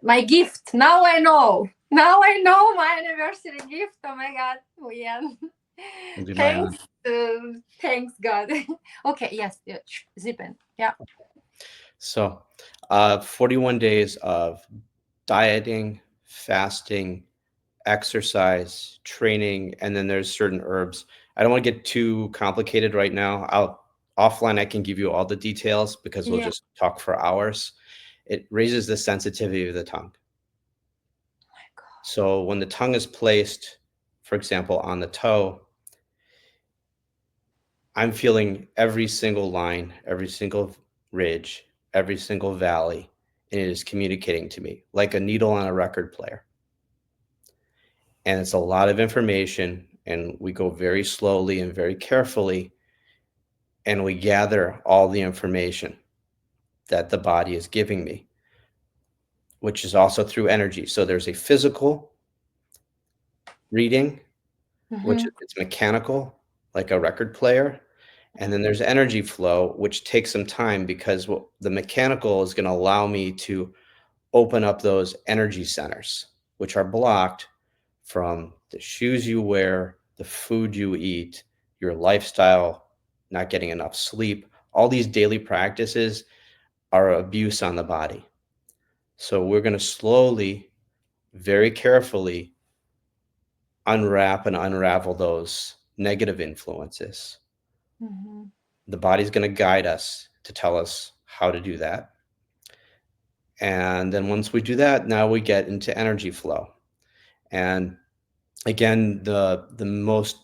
my gift. Now I know. Now I know my anniversary gift. Oh my God, Ian. Will be my honor. Thanks. Thanks God. Okay. Yes. Yeah, Zippen. Yeah. So, 41 days of dieting, fasting, exercise, training, and then there's certain herbs. I don't want to get too complicated right now. I'll offline I can give you all the details because we'll Yeah. just talk for hours. It raises the sensitivity of the tongue. Oh my God. So when the tongue is placed, for example, on the toe, I'm feeling every single line, every single ridge, every single valley, and it is communicating to me like a needle on a record player. And it's a lot of information, and we go very slowly and very carefully, and we gather all the information that the body is giving me, which is also through energy. So there's a physical reading, which Mm-hmm. it's mechanical, like a record player. And then there's energy flow, which takes some time because the mechanical is going to allow me to open up those energy centers, which are blocked from the shoes you wear, the food you eat, your lifestyle, not getting enough sleep. All these daily practices are abuse on the body. So we're going to slowly, very carefully unwrap and unravel those negative influences. Mm-hmm. The body's going to guide us to tell us how to do that. And then once we do that, now we get into energy flow. And again, the most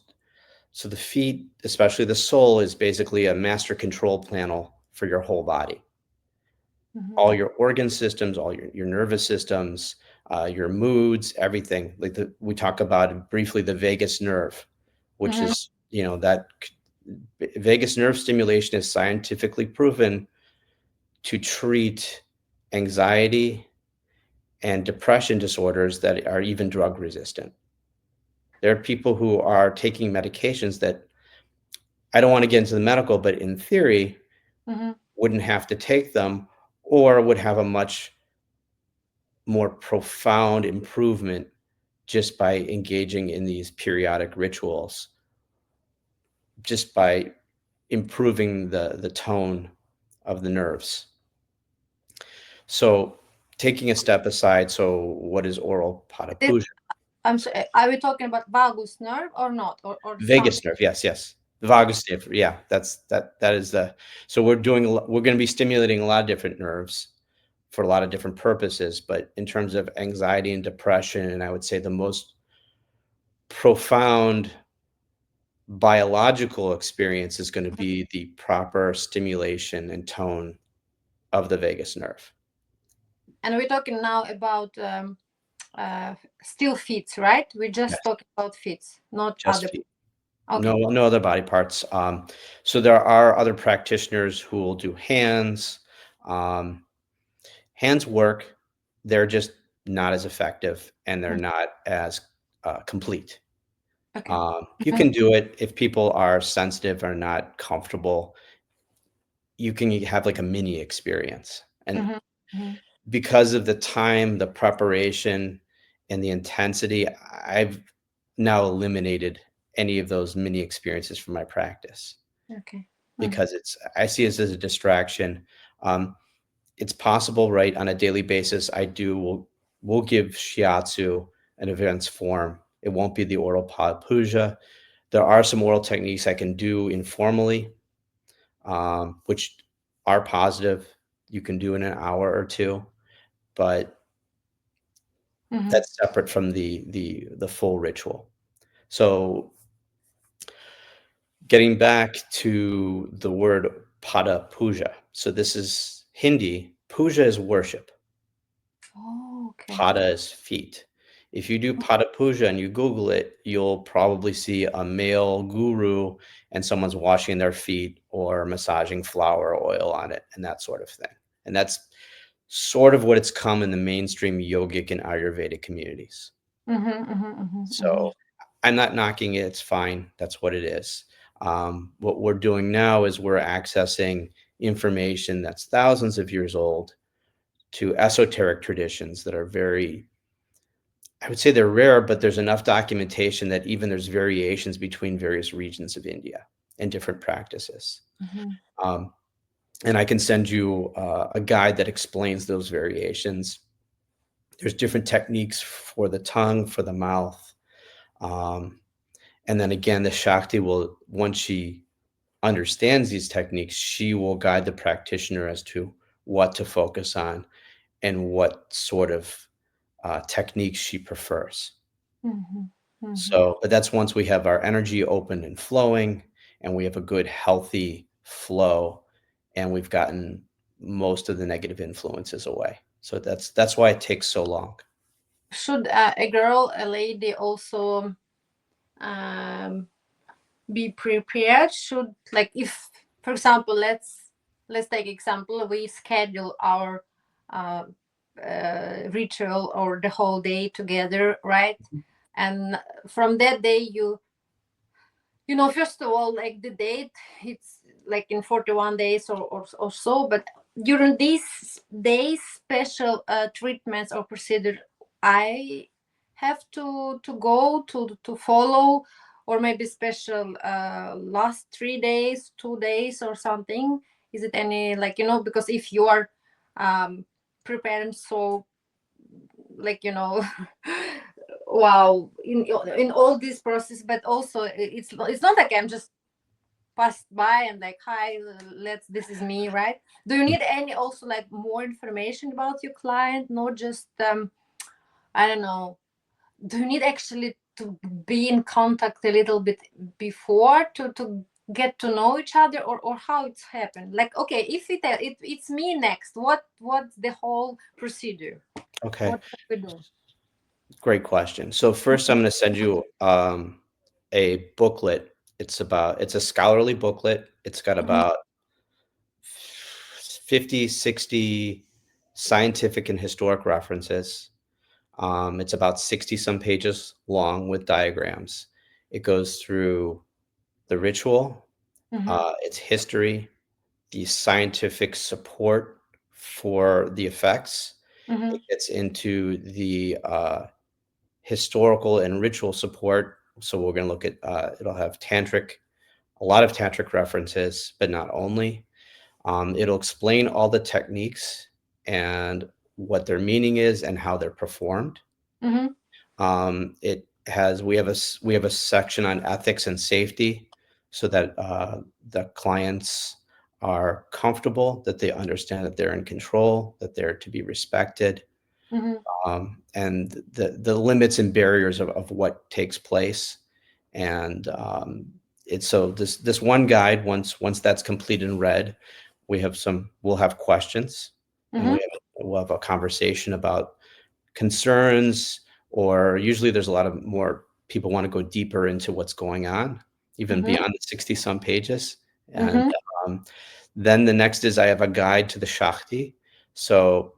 so the feet, especially the sole, is basically a master control panel for your whole body. Mm-hmm. All your organ systems, all your nervous systems, your moods, everything. Like we talk about briefly the vagus nerve, which Mm-hmm. is, that vagus nerve stimulation is scientifically proven to treat anxiety and depression disorders that are even drug resistant. There are people who are taking medications that I don't want to get into the medical, but in theory, Mm-hmm. wouldn't have to take them or would have a much more profound improvement just by engaging in these periodic rituals, just by improving the tone of the nerves. So taking a step aside, so what is oral This, padapuja? I'm sorry. Are we talking about vagus nerve or not, or Vagus something? nerve, yes, yes. The vagus nerve, yeah, that is the. So we're going to be stimulating a lot of different nerves for a lot of different purposes, but in terms of anxiety and depression, and I would say the most profound biological experience is going to be the proper stimulation and tone of the vagus nerve. And we're talking now about still feet, right? We're just Yes, talking about feet, not just other. feet. Okay. No other body parts. So there are other practitioners who will do hands. Um, Hands work. They're just not as effective and they're Mm. not as complete. Okay. You Mm-hmm. can do it if people are sensitive or not comfortable. You can have like a mini experience. And Mm-hmm. Mm-hmm. because of the time, the preparation, and the intensity, I've now eliminated any of those mini experiences from my practice Okay. Mm-hmm. because I see it as a distraction. Um, it's possible, right, on a daily basis. We'll give shiatsu an events form. It won't be the oral puja. There are some oral techniques I can do informally, which are positive. You can do in an hour or two, but Mm-hmm. that's separate from the full ritual. So getting back to the word pada puja. So this is Hindi. Puja is worship. Oh, okay. Pada is feet. If you do pada puja and you Google it, you'll probably see a male guru and someone's washing their feet or massaging flower oil on it and that sort of thing. And that's sort of what it's come in the mainstream yogic and Ayurvedic communities. So I'm not knocking it. It's fine. That's what it is. What we're doing now is we're accessing information that's thousands of years old to esoteric traditions that are very, I would say they're rare, but there's enough documentation that even there's variations between various regions of India and different practices. Um, and I can send you a guide that explains those variations. There's different techniques for the tongue, for the mouth. Um, and then again, the Shakti will, once she understands these techniques, she will guide the practitioner as to what to focus on and what sort of techniques she prefers. So, but that's once we have our energy open and flowing, and we have a good, healthy flow, and we've gotten most of the negative influences away. So that's why it takes so long. Should a girl, a lady, also um, be prepared? Should, like, if, for example, let's take example, we schedule our uh, ritual or the whole day together, right? And from that day, first of all, like the date, it's like in 41 days or so, but during these days, special treatments or procedure I have to go to follow, or maybe special last 3 days, 2 days or something. Is it any, like, because if you are preparing, so, like, wow, in all this process, but also it's not like I'm just passed by and like, hi, let's, this is me, right? Do you need any also, like, more information about your client, not just I don't know, do you need actually to be in contact a little bit before to get to know each other, or how it's happened, like, okay, if it's me next, what's the whole procedure, Okay, what we do? great question. So first, I'm going to send you a booklet. It's a scholarly booklet. It's got Mhm, about 50, 60 scientific and historic references. It's about 60 some pages long with diagrams. It goes through the ritual, mhm, its history, the scientific support for the effects. mhm, It gets into the historical and ritual support. So we're going to look at it'll have a lot of tantric references, but not only. It'll explain all the techniques and what their meaning is and how they're performed. mhm, It has we have a section on ethics and safety, so that the clients are comfortable, that they understand that they're in control, that they're to be respected, mhm, and the limits and barriers of what takes place. And it's so this one guide, once that's complete and read, we'll have questions, and mhm, we'll have a conversation about concerns, or usually there's a lot of more people want to go deeper into what's going on, even mhm, beyond the 60 some pages. And mhm, um, then the next is I have a guide to the Shakti. So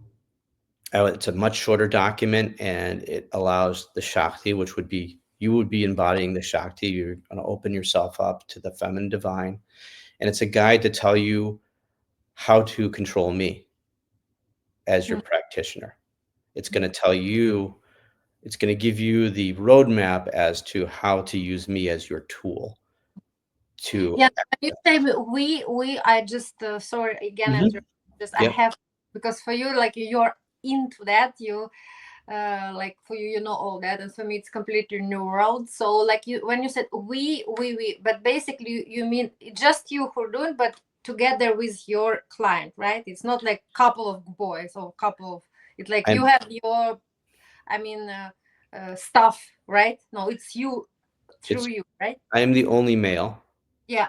it's a much shorter document, and it allows the Shakti, which would be, you would be embodying the Shakti. You're going to open yourself up to the feminine divine. And it's a guide to tell you how to control me as your mhm. practitioner. It's going to tell you, it's going to give you the roadmap as to how to use me as your tool to. Yeah, when you say we, I just sorry again, Mhm. just I Yep. have, because for you, like, you're into that, you like, for you, all that, and for me it's completely new world. So, like, you, when you said we, but basically you mean just you who are doing, but together with your client, right? It's not like couple of boys or couple of, it's like you I'm have your, I mean, stuff, right? No, it's you, through it's you, right? I am the only male. Yeah.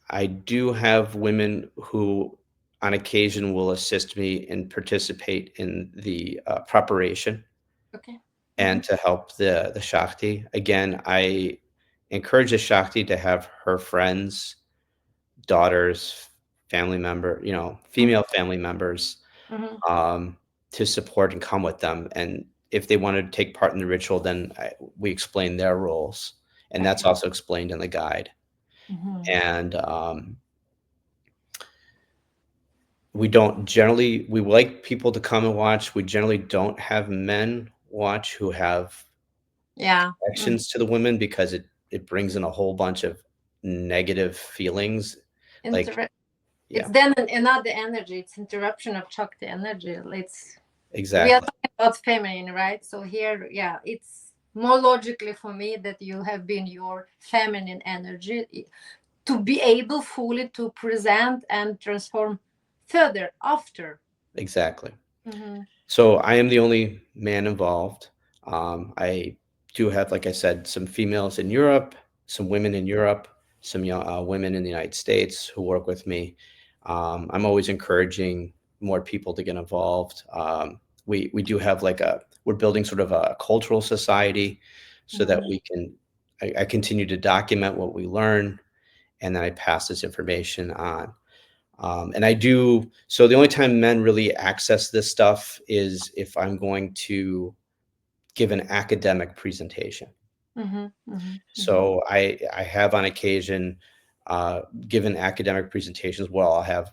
I do have women who on occasion will assist me and participate in the preparation Okay. and Mm-hmm. to help the Shakti. Again, I encourage the Shakti to have her friends, daughters, family member, female family members, Mm-hmm. um, to support and come with them. And if they wanted to take part in the ritual, then we explain their roles, and that's Okay. also explained in the guide. Mm-hmm. And we don't generally we like people to come and watch. We generally don't have men watch who have Yeah. Mm-hmm. connections to the women, because it brings in a whole bunch of negative feelings. Like, It's yeah, then another energy. It's interruption of Shakti energy. It's we are exactly, talking about feminine, right? So here, yeah, it's more logically for me that you have been your feminine energy to be able fully to present and transform further after. exactly. Mm-hmm. So I am the only man involved. I do have, like I said, some females in Europe, some women in Europe, some young, women in the United States who work with me. I'm always encouraging more people to get involved. We do have like we're building sort of a cultural society, so that Mm-hmm. we can. I continue to document what we learn, and then I pass this information on. And I do. So the only time men really access this stuff is if I'm going to give an academic presentation. Mm-hmm. Mm-hmm. So I have on occasion given academic presentations. Well, I'll have,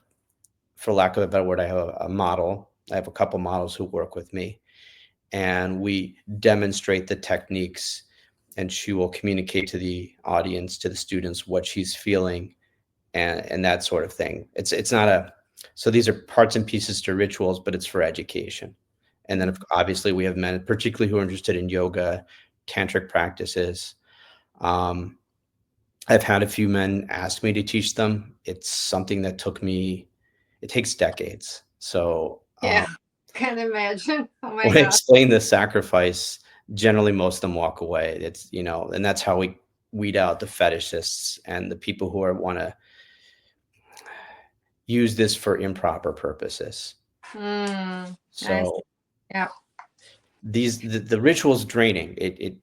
for lack of a better word, I have a model. I have a couple models who work with me, and we demonstrate the techniques, and she will communicate to the audience, to the students, what she's feeling, and that sort of thing. It's not a so these are parts and pieces to rituals, but it's for education. And then obviously we have men, particularly who are interested in yoga, tantric practices. Um, I've had a few men ask me to teach them. It's something that took me. It takes decades. So Yeah, can imagine. Oh my when I God. explain the sacrifice, generally most of them walk away. It's, and that's how we weed out the fetishists and the people who are want to use this for improper purposes. I see. So Yeah. the ritual's draining. It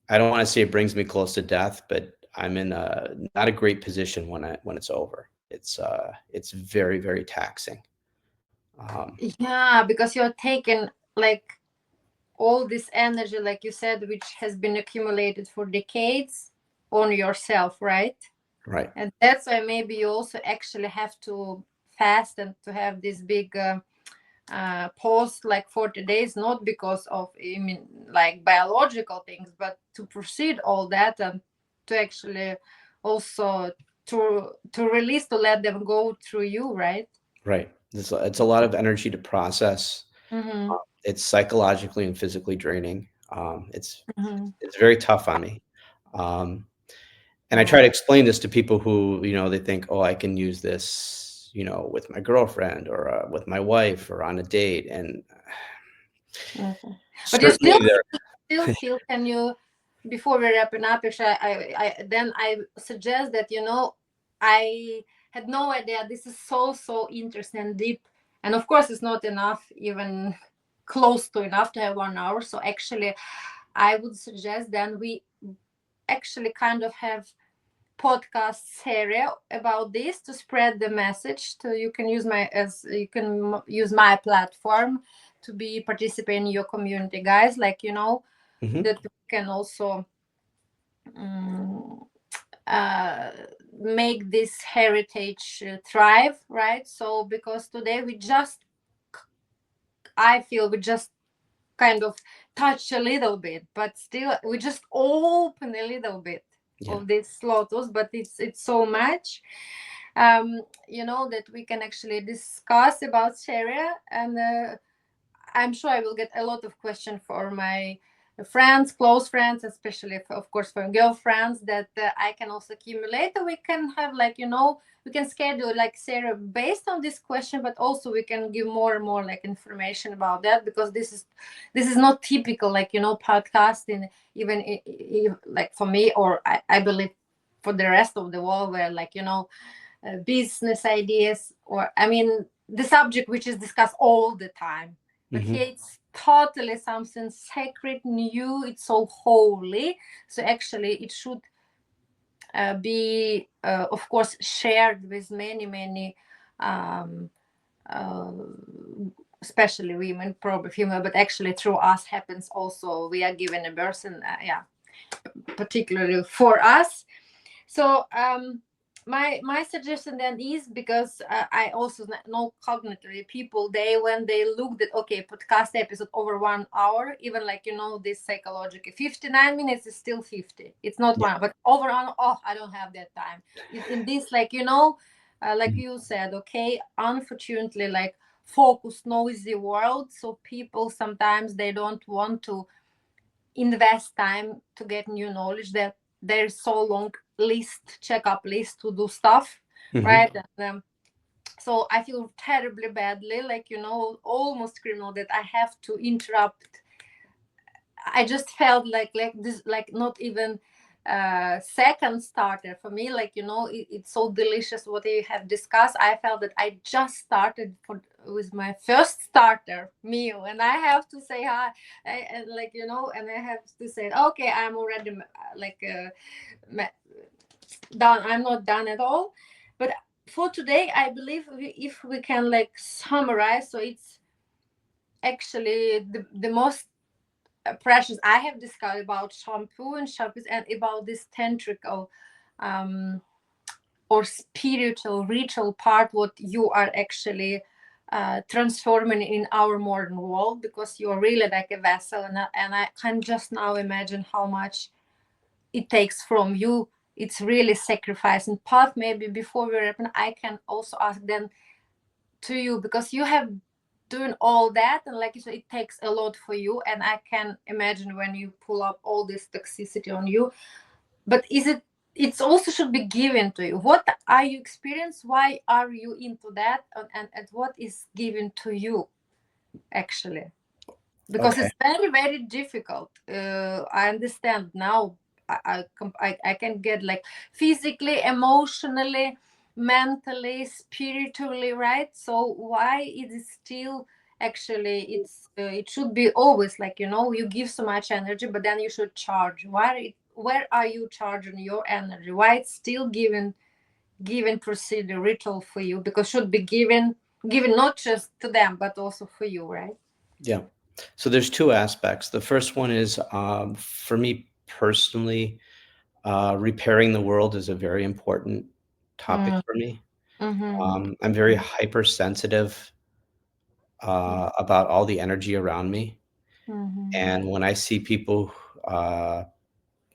I don't want to say it brings me close to death, but I'm in a not a great position when it's over. It's very, very taxing. Um, Yeah, because you're taking like all this energy, like you said, which has been accumulated for decades on yourself, right? right, And that's why maybe you also actually have to fast and to have this big pause, like 40 days, not because of, I mean, like biological things, but to proceed all that and to actually also to release, to let them go through you, right? right. It's a lot of energy to process. Mm-hmm. It's psychologically and physically draining. Mm-hmm. It's very tough on me. Um, And I try Yeah. to explain this to people who, they think, oh, I can use this, with my girlfriend or with my wife or on a date. And Okay. But you certainly there. still feel, can you, before we wrapping up, actually, then I suggest that, I had no idea this is so interesting and deep. And of course, it's not enough, even close to enough to have 1 hour. So actually, I would suggest then we actually kind of have podcast series about this to spread the message. To you can use use my platform to be participate in your community, guys. Like Mhm. that we can also um, uh, make this heritage thrive, right? So because today I feel we just kind of touch a little bit, but still we just open a little bit Yeah. of this lotus, but it's so much that we can actually discuss about Sharia. And I'm sure I will get a lot of questions for my friends, close friends, especially of course for girlfriends, that I can also accumulate. We can have we can schedule like Sarah based on this question, but also we can give more and more like information about that, because this is not typical podcasting, even like for me, or I believe for the rest of the world, where business ideas, or I mean the subject which is discussed all the time. But Mhm. here it's totally something sacred, new, it's so holy. So actually it should be of course shared with many um, uh, especially women, probably female, but actually through us happens also. We are given a birth, and yeah, particularly for us. So my suggestion then is, because I also know cognitively people, they when they looked at, okay, podcast episode over 1 hour, even like, you know, this psychological 59 minutes is still 50, it's not Yeah. one, but over on, oh, I don't have that time in this, like, you know, like Mm. you said, okay, unfortunately, like focused noisy world, so people sometimes they don't want to invest time to get new knowledge, that there's so long list, checkup list to do stuff, Mhm. right? And, so I feel terribly badly, like, you know, almost criminal, that I have to interrupt. I just felt like this, like not even second starter for me, like, you know, it's so delicious what you have discussed. I felt that I just started with my first starter meal, and I have to say hi, and like, you know, and I have to say, okay, I'm already like done. I'm not done at all. But for today, I believe if we can like summarize, so it's actually the most precious I have discussed about shampoo and shampoos, and about this tantrical um, or spiritual ritual part, what you are actually transforming in our modern world, because you're really like a vessel, and I can just now imagine how much it takes from you. It's really sacrificing path. Maybe before we wrap, I can also ask then to you, because you have doing all that, and like you said, it takes a lot for you, and I can imagine when you pull up all this toxicity on you. But is it, it's also should be given to you, what are you experience, why are you into that, and what is given to you actually, because Okay. it's very very difficult. I understand now. I can get like physically, emotionally, mentally, spiritually, right? So why it is still actually, it should be always like, you know, you give so much energy, but then you should charge. Where are you charging your energy? Why it's still given procedure ritual for you, because should be given not just to them but also for you, right? Yeah. So there's two aspects. The first one is, for me personally, repairing the world is a very important topic for me. Mm-hmm. I'm very hypersensitive about all the energy around me. Mm-hmm. And when I see people, uh,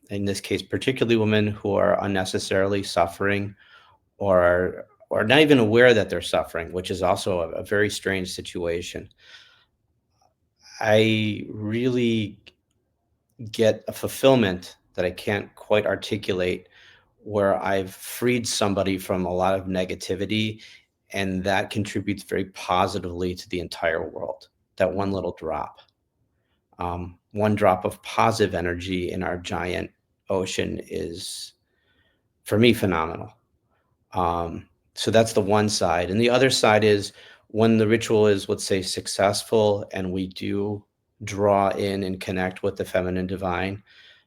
in this case, particularly women who are unnecessarily suffering, or not even aware that they're suffering, which is also a very strange situation, I really get a fulfillment that I can't quite articulate, where I've freed somebody from a lot of negativity, and that contributes very positively to the entire world. That one little drop, one drop of positive energy in our giant ocean is, for me, phenomenal. So that's the one side. And the other side is when the ritual is, let's say, successful and we do draw in and connect with the feminine divine,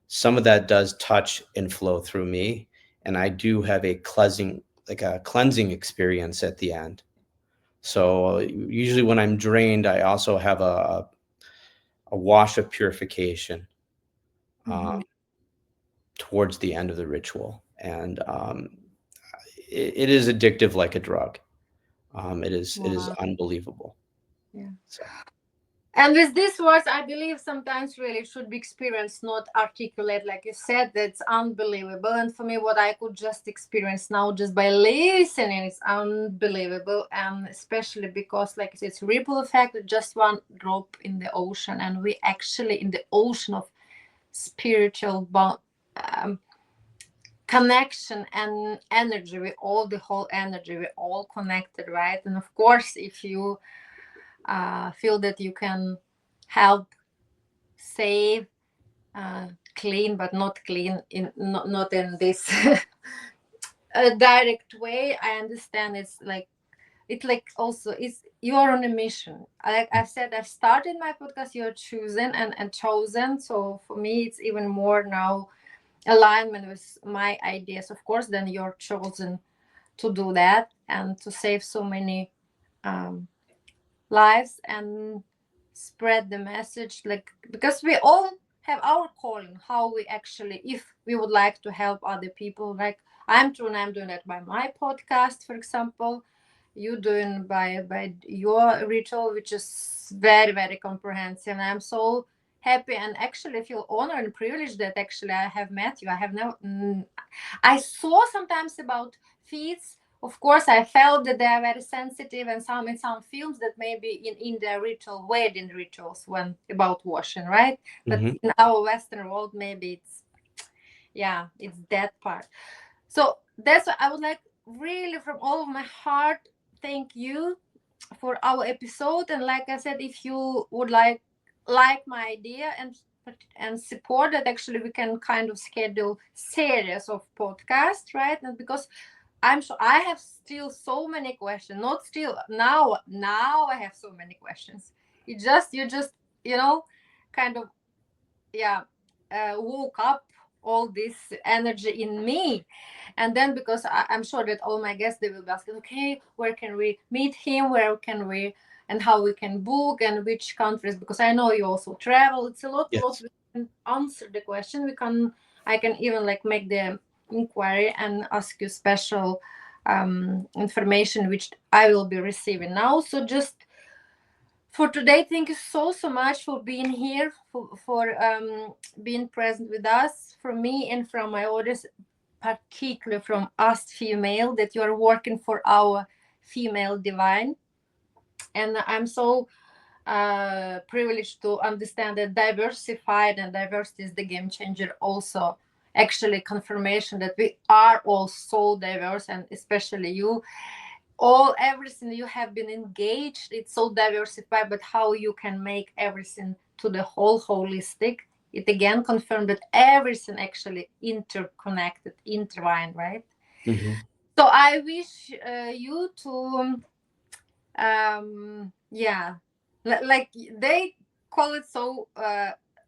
some of that does touch and flow through me. And I do have a cleansing, like a cleansing experience at the end. So usually when I'm drained, I also have a wash of purification Mm-hmm. um, towards the end of the ritual. And it is addictive like a drug. It is Wow. unbelievable. Yeah. So And with these words, I believe sometimes really should be experienced, not articulate, like you said. That's unbelievable. And for me, what I could just experience now just by listening is unbelievable. And especially because, like I said, it's ripple effect, just one drop in the ocean. And we actually in the ocean of spiritual um, connection and energy. We all, the whole energy, we all connected, right? And of course, if you feel that you can help save, clean, but not clean in not in this direct way, I understand. It's like also it's you're on a mission. Like I've said, I've started my podcast, you're chosen and chosen. So for me it's even more now alignment with my ideas, of course, then you're chosen to do that and to save so many um, lives and spread the message, like, because we all have our calling, how we actually, if we would like to help other people, like I'm true and I'm doing that by my podcast, for example, you doing by your ritual, which is very, very comprehensive. And I'm so happy and actually feel honored and privileged that actually I have met you. I have never I saw sometimes about feeds. Of course, I felt that they are very sensitive, and some in some films that maybe in their ritual, wedding rituals, when about washing, right? But Hmm. in our Western world, maybe it's, yeah, it's that part. So that's what I would like, really from all of my heart, thank you for our episode. And like I said, if you would like my idea and support that, actually we can kind of schedule series of podcasts, right? And because I'm sure I have still so many questions, not still now I have so many questions. You just, you know, kind of, yeah, woke up all this energy in me. And then because I'm sure that all my guests, they will be asking, okay, where can we meet him, where can we, and how we can book, and which countries, because I know you also travel. It's a lot Yes. we can answer the question. I can even like make the inquiry and ask you special information which I will be receiving now. So just for today, thank you so much for being here, for being present with us, from me and from my audience, particularly from us female, that you are working for our female divine. And I'm so privileged to understand that diversified and diversity is the game changer also. Actually confirmation that we are all so diverse, and especially you, all everything you have been engaged, it's so diversified, but how you can make everything to the whole holistic, it again confirmed that everything actually interconnected, intertwined, right? Hmm. So I wish you to yeah, like they call it so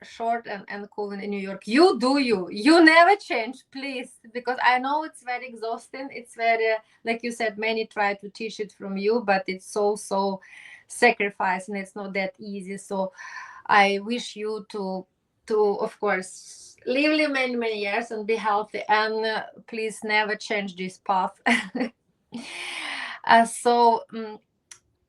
short and cool in New York, you do you never change, please, because I know it's very exhausting, it's very, like you said, many try to teach it from you, but it's so sacrificing, it's not that easy. So I wish you to of course live many years and be healthy, and please never change this path. So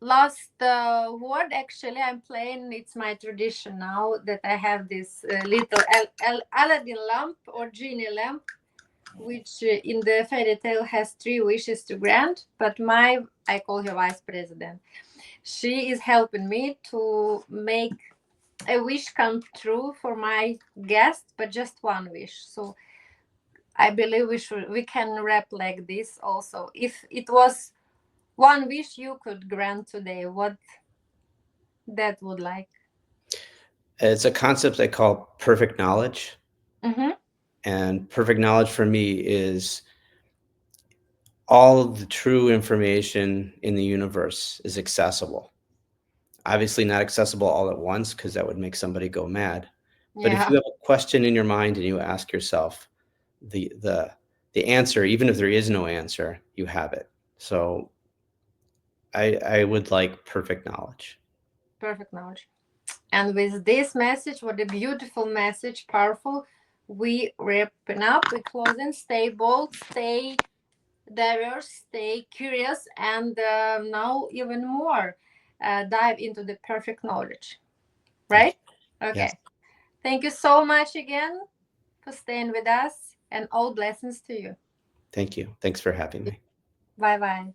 last word, actually I'm playing, it's my tradition now that I have this little Aladdin lamp or genie lamp, which in the fairy tale has three wishes to grant, but my, I call her vice president, she is helping me to make a wish come true for my guest, but just one wish. So I believe we can wrap like this also. If it was one wish you could grant today, what that would like? It's a concept I call perfect knowledge. Mm-hmm. And perfect knowledge for me is all of the true information in the universe is accessible. Obviously, not accessible all at once because that would make somebody go mad. But if Yeah, you have a question in your mind and you ask yourself the answer, even if there is no answer, you have it. So I would like perfect knowledge. perfect knowledge. And with this message, what a beautiful message, powerful, we wrapping up, we closing. Stay bold, stay diverse, stay curious, and now even more dive into the perfect knowledge. Thank Right? you. Yes. Okay. Thank you so much again for staying with us, and all blessings to you. Thank you. Thanks for having me. Bye bye.